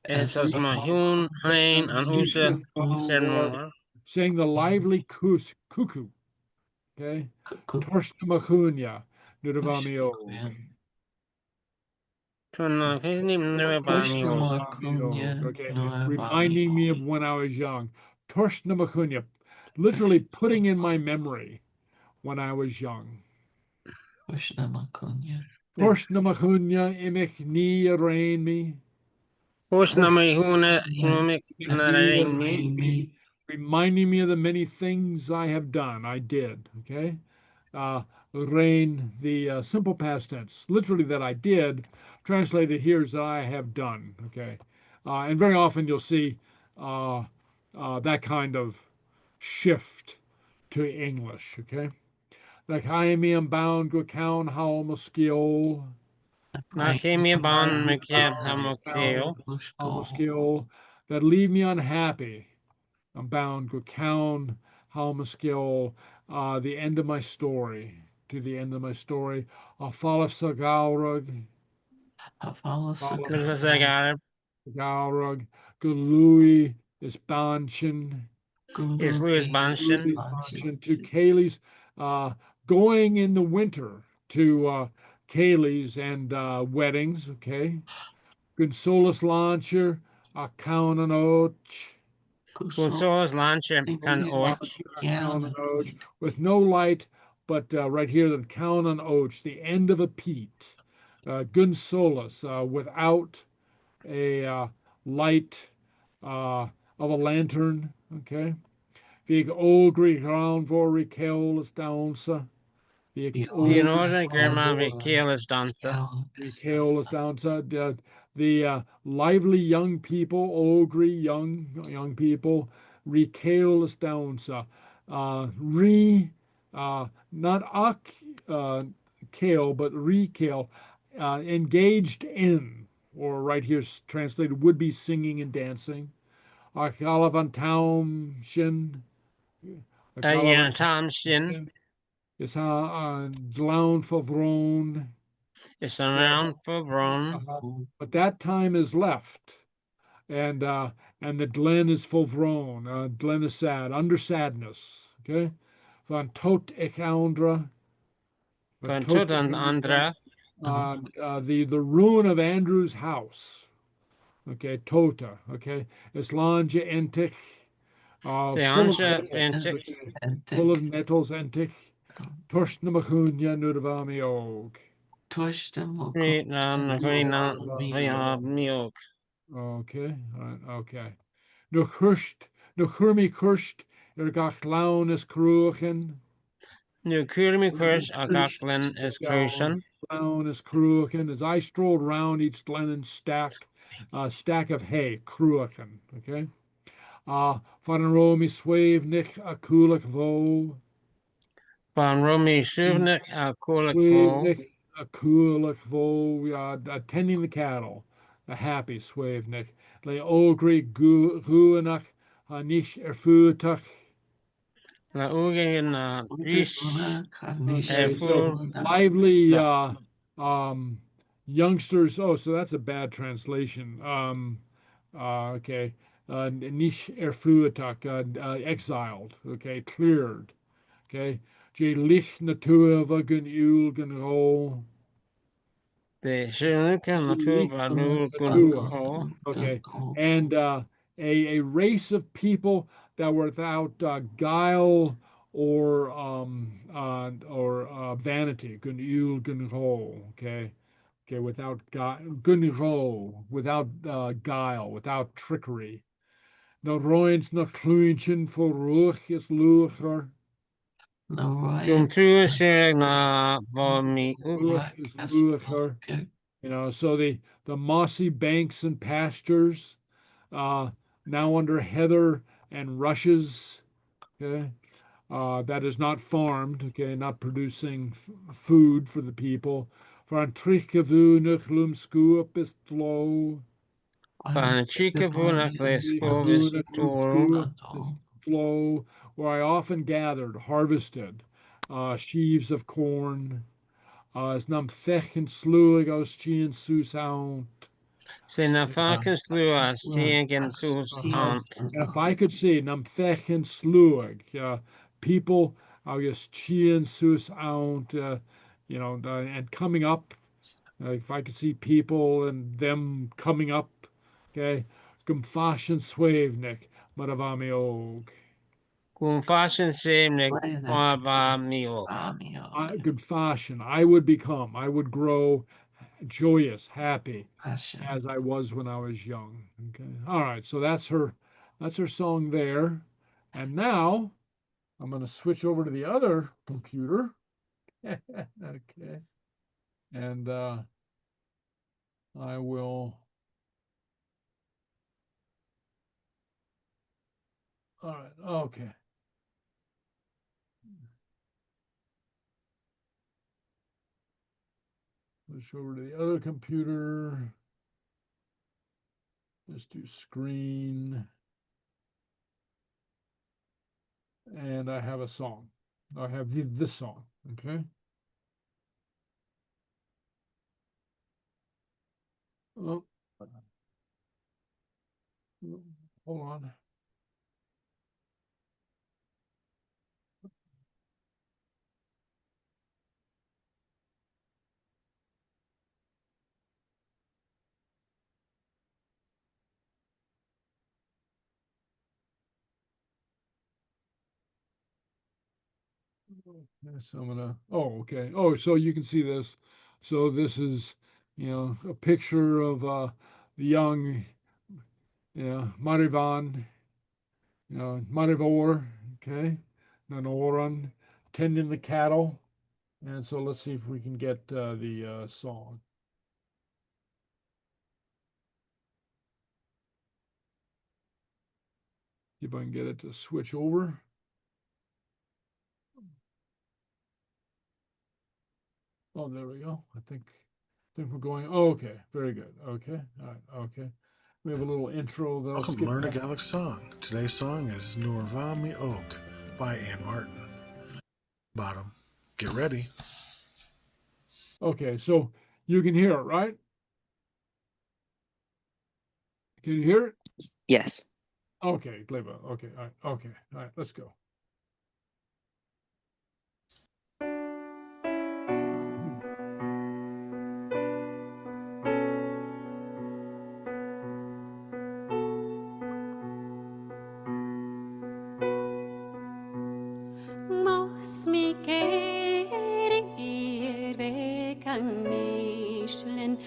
Speaker 1: It's as Mahun, Hain, and Usha Kenmore.
Speaker 3: Saying the lively cuckoo. Okay. Torsta Machunya, Nudavami Og. Okay. Reminding me of when I was young. Torsta Machunya, literally putting in my memory when I was young. Torsta Machunya, imich ni rain me. Reminding me of the many things I have done. I did. Okay. Rain, the simple past tense, literally that I did, translated here is that I have done. Okay. And very often you'll see that kind of shift to English. Okay. Like I am bound to account how Mhìcheal. That leave me unhappy. I'm bound to account how Mhìcheal, the end of my story, to the end of my story. Sgeulachd. Sgeulachd. Gului is Banshin.
Speaker 1: Is Louis Banshin.
Speaker 3: To Cayley's, going in the winter to Cayley's and weddings, okay? Consolus launcher, a count an och.
Speaker 1: Consolus launcher, can och.
Speaker 3: With no light, but right here, the count an och, the end of a peat. Gunsolus, without a light of a lantern, okay? Vig ogri ground for Mhìcheal is downsa.
Speaker 1: The northern grandma Mhìcheal is dancer.
Speaker 3: Mhìcheal is downsa. The lively young people, ogri young people, Mhìcheal is downsa. Not kale, but Mhìcheal, engaged in, or right here translated would be singing and dancing. Akalavan Town Shin.
Speaker 1: Tom Shin.
Speaker 3: Is Dlown Favron.
Speaker 1: It's around for Ron.
Speaker 3: But that time is left. And the glen is full grown. Glen is sad, under sadness. Okay. Van tot ik andra.
Speaker 1: Van tot and Andra.
Speaker 3: The ruin of Andrew's house. Okay, tota. Okay. Islanja entich. Full of nettles entich. Torst na machunya nurvami og.
Speaker 2: Tush them
Speaker 1: Okay,
Speaker 3: all right, okay. No churmi kurst, gach laun is cruachen.
Speaker 1: Nu Kurmi Kurs Agaklen is Crucian.
Speaker 3: Laun is cruachen. As I strolled round each glen stack of hay, cruachen. Okay. Van Romy swave nich a kulik vo.
Speaker 1: Van Romy Shuvnik a Kulik
Speaker 3: A kulik vo, attending the cattle. A happy swavnik. Le ogri guanach nish erfuatach.
Speaker 1: La Ugin
Speaker 3: Lively youngsters. Oh, so that's a bad translation. Okay. Nish erfuatach, exiled. Okay, cleared. Okay. Je lich natua vagun ulgen ro.
Speaker 1: The Shunukan
Speaker 3: Okay. And a race of people that were without guile or vanity. Gun gunho. Okay. Okay, without gunho, without guile, without trickery. No roins no cluinchen for ruch is lucher.
Speaker 1: Dum true share na vomi
Speaker 3: Is lucher. You know, so the mossy banks and pastures, now under heather and rushes, okay, that is not farmed, okay, not producing food for the people. Van trikavu nuchlum scoop is flow.
Speaker 1: Van trikavu
Speaker 3: flow, where I often gathered, harvested, sheaves of corn. As nam fechen Sluagh aus Chian sus aunt.
Speaker 1: Say na fucking Sluagh Chian sus aunt.
Speaker 3: If I could see nam fechen Sluagh, people agus Chian sus aunt, and coming up. If I could see people and them coming up, okay, gum fashion swavnik, maravami og.
Speaker 1: Good fashion.
Speaker 3: I would become, I would grow joyous, happy, as I was when I was young. Okay. All right. So that's her song there. And now I'm going to switch over to the other computer. Okay. And I will. All right. Okay. Switch over to the other computer. Let's do screen. And I have a song. I have this song, okay? Oh. Hold on. So I'm gonna, okay. Oh, so you can see this. So this is, a picture of the young, Marivan, Marivor, okay, and Òran tending the cattle. And so let's see if we can get the song. See if I can get it to switch over. Oh, there we go. I think we're going. Oh, okay, very good. Okay, all right, okay. We have a little intro.
Speaker 7: Welcome to Learn a Gaelic Song. Today's song is Nuair Mi Og by Ann Martin. Bottom. Get ready.
Speaker 3: Okay, so You can hear it, right? Can you hear it?
Speaker 5: Yes.
Speaker 3: Okay, clever. Okay, all right, let's go.
Speaker 8: Mos mi geir ve kan neislen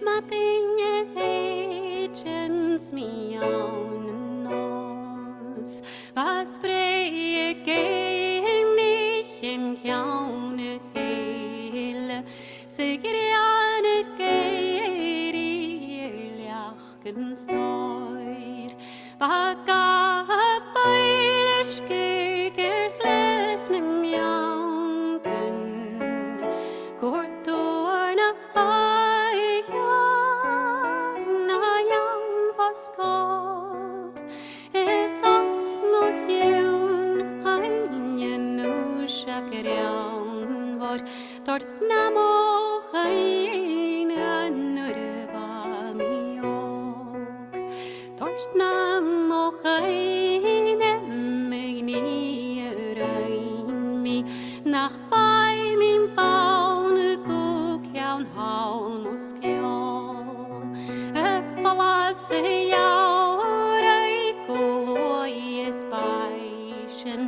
Speaker 8: matinge heitjens mi an nos was breie geir mich in kjaune hele sigriane geir ljachkens doir Baga beilish gegers lesnim jaunken Gortorna na jaun vaskot Es as no hjun Heinjen nu shakerjaun Var dort namo heina nurva mi ok Dort namo heine mig mi nach Fèill min baune gukjaun haul muskjol Falal se jaurei koloies baischen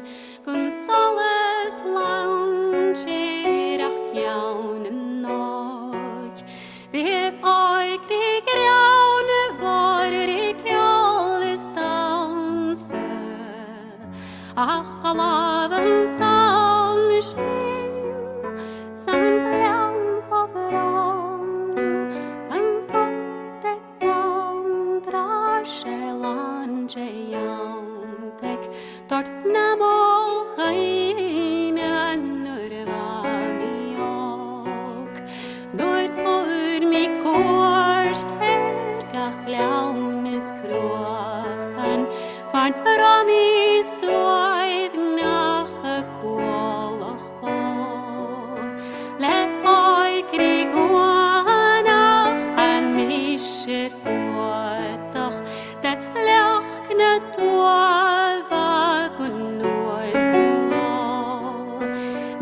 Speaker 8: kun soles launcher ach jaun noit Veg oi kriger jaune vorig jolis danse Ach alaven tang shin San glean pavron An totte tang drashelan jauntek Dort namo heine nurva mi ok Dort hor mi korst gach gleaunes krochen Van rami soiv nach kolach ho Le oi kriguanach an mischer potach De lechkne toava kun noil kun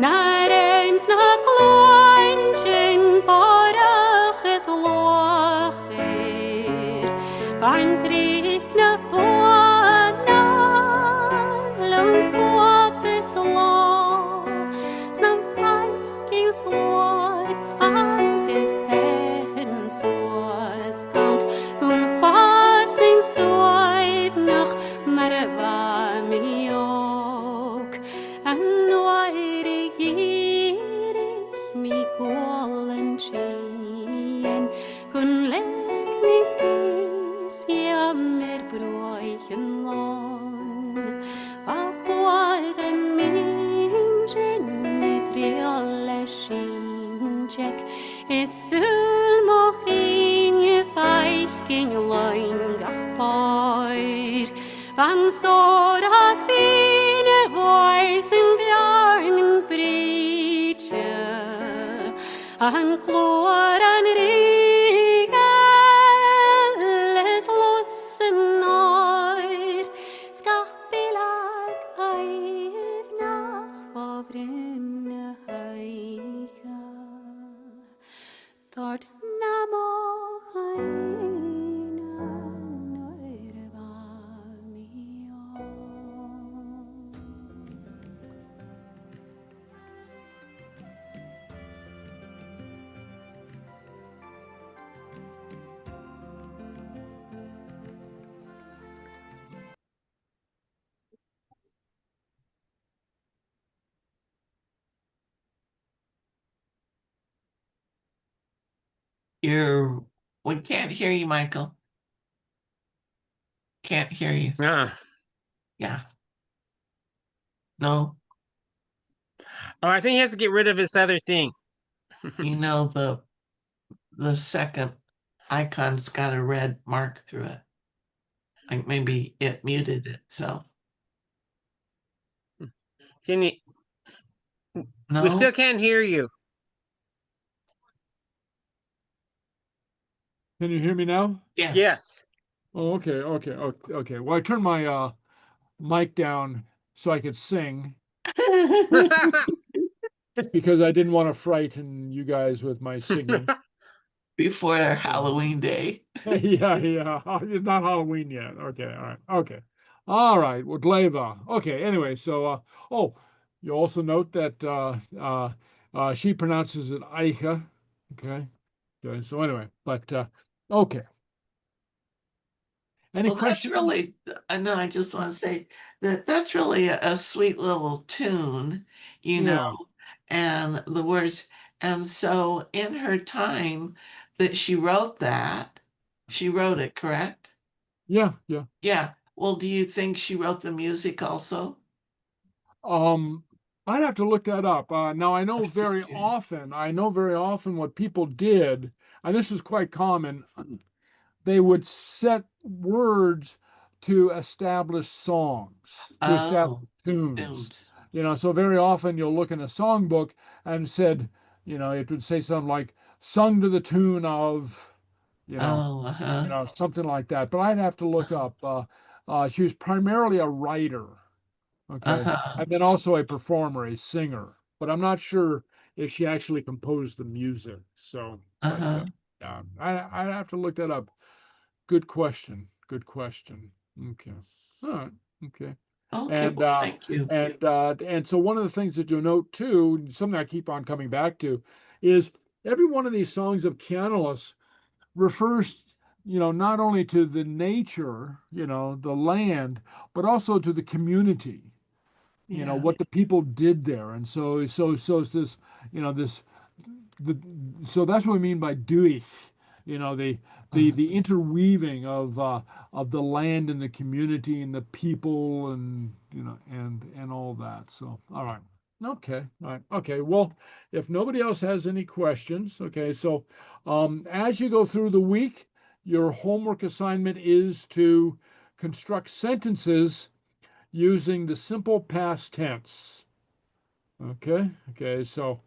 Speaker 8: Naar eens na klointjen parach es locher Van trikne poana Lungs kopis de law Snam feiking sloy Agis tehen soas Alt kun fasin soiv nach Marva mi ok An Nuair gierig mi golen chien Kun lek mi skis jammer broichen lon Apoaren minchen triole shinchek Sul mochin feiking loingach poir Van sorach vine voice in bjarnen breche An Clàr an rigel lossen noir Skach bilag aiv nach favrine heicha Dort namo heine nurva mi ok
Speaker 2: We can't hear you, Michael. Can't hear you.
Speaker 1: Ah.
Speaker 2: Yeah. No,
Speaker 1: Oh, I think he has to get rid of his other thing.
Speaker 2: you know, the second icon's got a red mark through it. Like maybe it muted itself.
Speaker 1: Can you?
Speaker 2: No,
Speaker 1: We still can't hear you.
Speaker 3: Can you hear me now?
Speaker 2: Yes.
Speaker 1: Yes.
Speaker 3: Oh, okay. Well, I turned my mic down so I could sing because I didn't want to frighten you guys with my singing.
Speaker 2: Before Halloween Day.
Speaker 3: Yeah. It's not Halloween yet. Okay. All right. Well, Gleva. Okay. Anyway, so you also note that she pronounces it Eicha. Okay. So anyway, but okay. Any
Speaker 2: Well, that's
Speaker 3: questions?
Speaker 2: really, no, I just want to say that that's really a sweet little tune, you know,
Speaker 3: Yeah.
Speaker 2: and the words. And so in her time that she wrote that, she wrote it, correct?
Speaker 3: Yeah.
Speaker 2: Yeah. Well, do you think she wrote the music also?
Speaker 3: I'd have to look that up. Now I know
Speaker 2: I'm just
Speaker 3: very
Speaker 2: curious.
Speaker 3: often what people did, and this is quite common. They would set words to establish songs, to establish
Speaker 2: Oh,
Speaker 3: tunes.
Speaker 2: tunes.
Speaker 3: So very often you'll look in a songbook and said, it would say something like sung to the tune of, you know,
Speaker 2: Oh, uh-huh.
Speaker 3: something like that. But I'd have to look up. She was primarily a writer, okay,
Speaker 2: Uh-huh.
Speaker 3: and then also a performer, a singer. But I'm not sure if she actually composed the music. So, but
Speaker 2: Uh-huh.
Speaker 3: yeah, I have to look that up. Good question. Okay. All right. Okay.
Speaker 2: Okay,
Speaker 3: And
Speaker 2: well, thank you.
Speaker 3: and so one of the things that you'll note too, something I keep on coming back to, is every one of these songs of Michaelmas refers, not only to the nature, the land, but also to the community,
Speaker 2: Yeah.
Speaker 3: what the people did there. And so it's this, this the so that's what we mean by Dewey, the
Speaker 2: Uh,
Speaker 3: the interweaving of the land and the community and the people and and all that. So all right. Okay. All right. Okay. Well, if nobody else has any questions, okay. So as you go through the week, your homework assignment is to construct sentences using the simple past tense. Okay. So,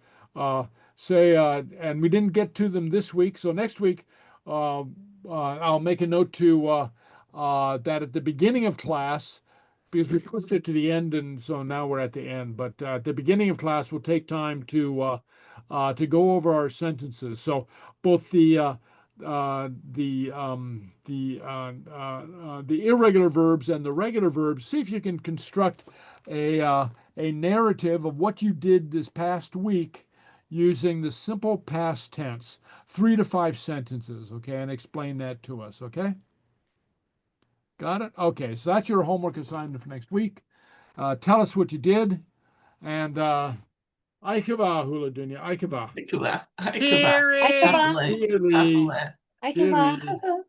Speaker 3: say, and we didn't get to them this week. So next week, I'll make a note to that at the beginning of class, because we pushed it to the end, and so now we're at the end. But at the beginning of class, we'll take time to go over our sentences. So both the irregular verbs and the regular verbs. See if you can construct a narrative of what you did this past week using the simple past tense, 3 to 5 sentences, okay, and explain that to us, okay? Got it? Okay, so that's your homework assignment for next week. Tell us what you did, and Aikava hula dunya, Aikava.
Speaker 2: I could laugh. I could laugh.
Speaker 1: Cheery.
Speaker 6: Aikava.
Speaker 2: Happily.
Speaker 3: Cheery.
Speaker 2: Happily.
Speaker 6: Aikava.
Speaker 3: Cheery.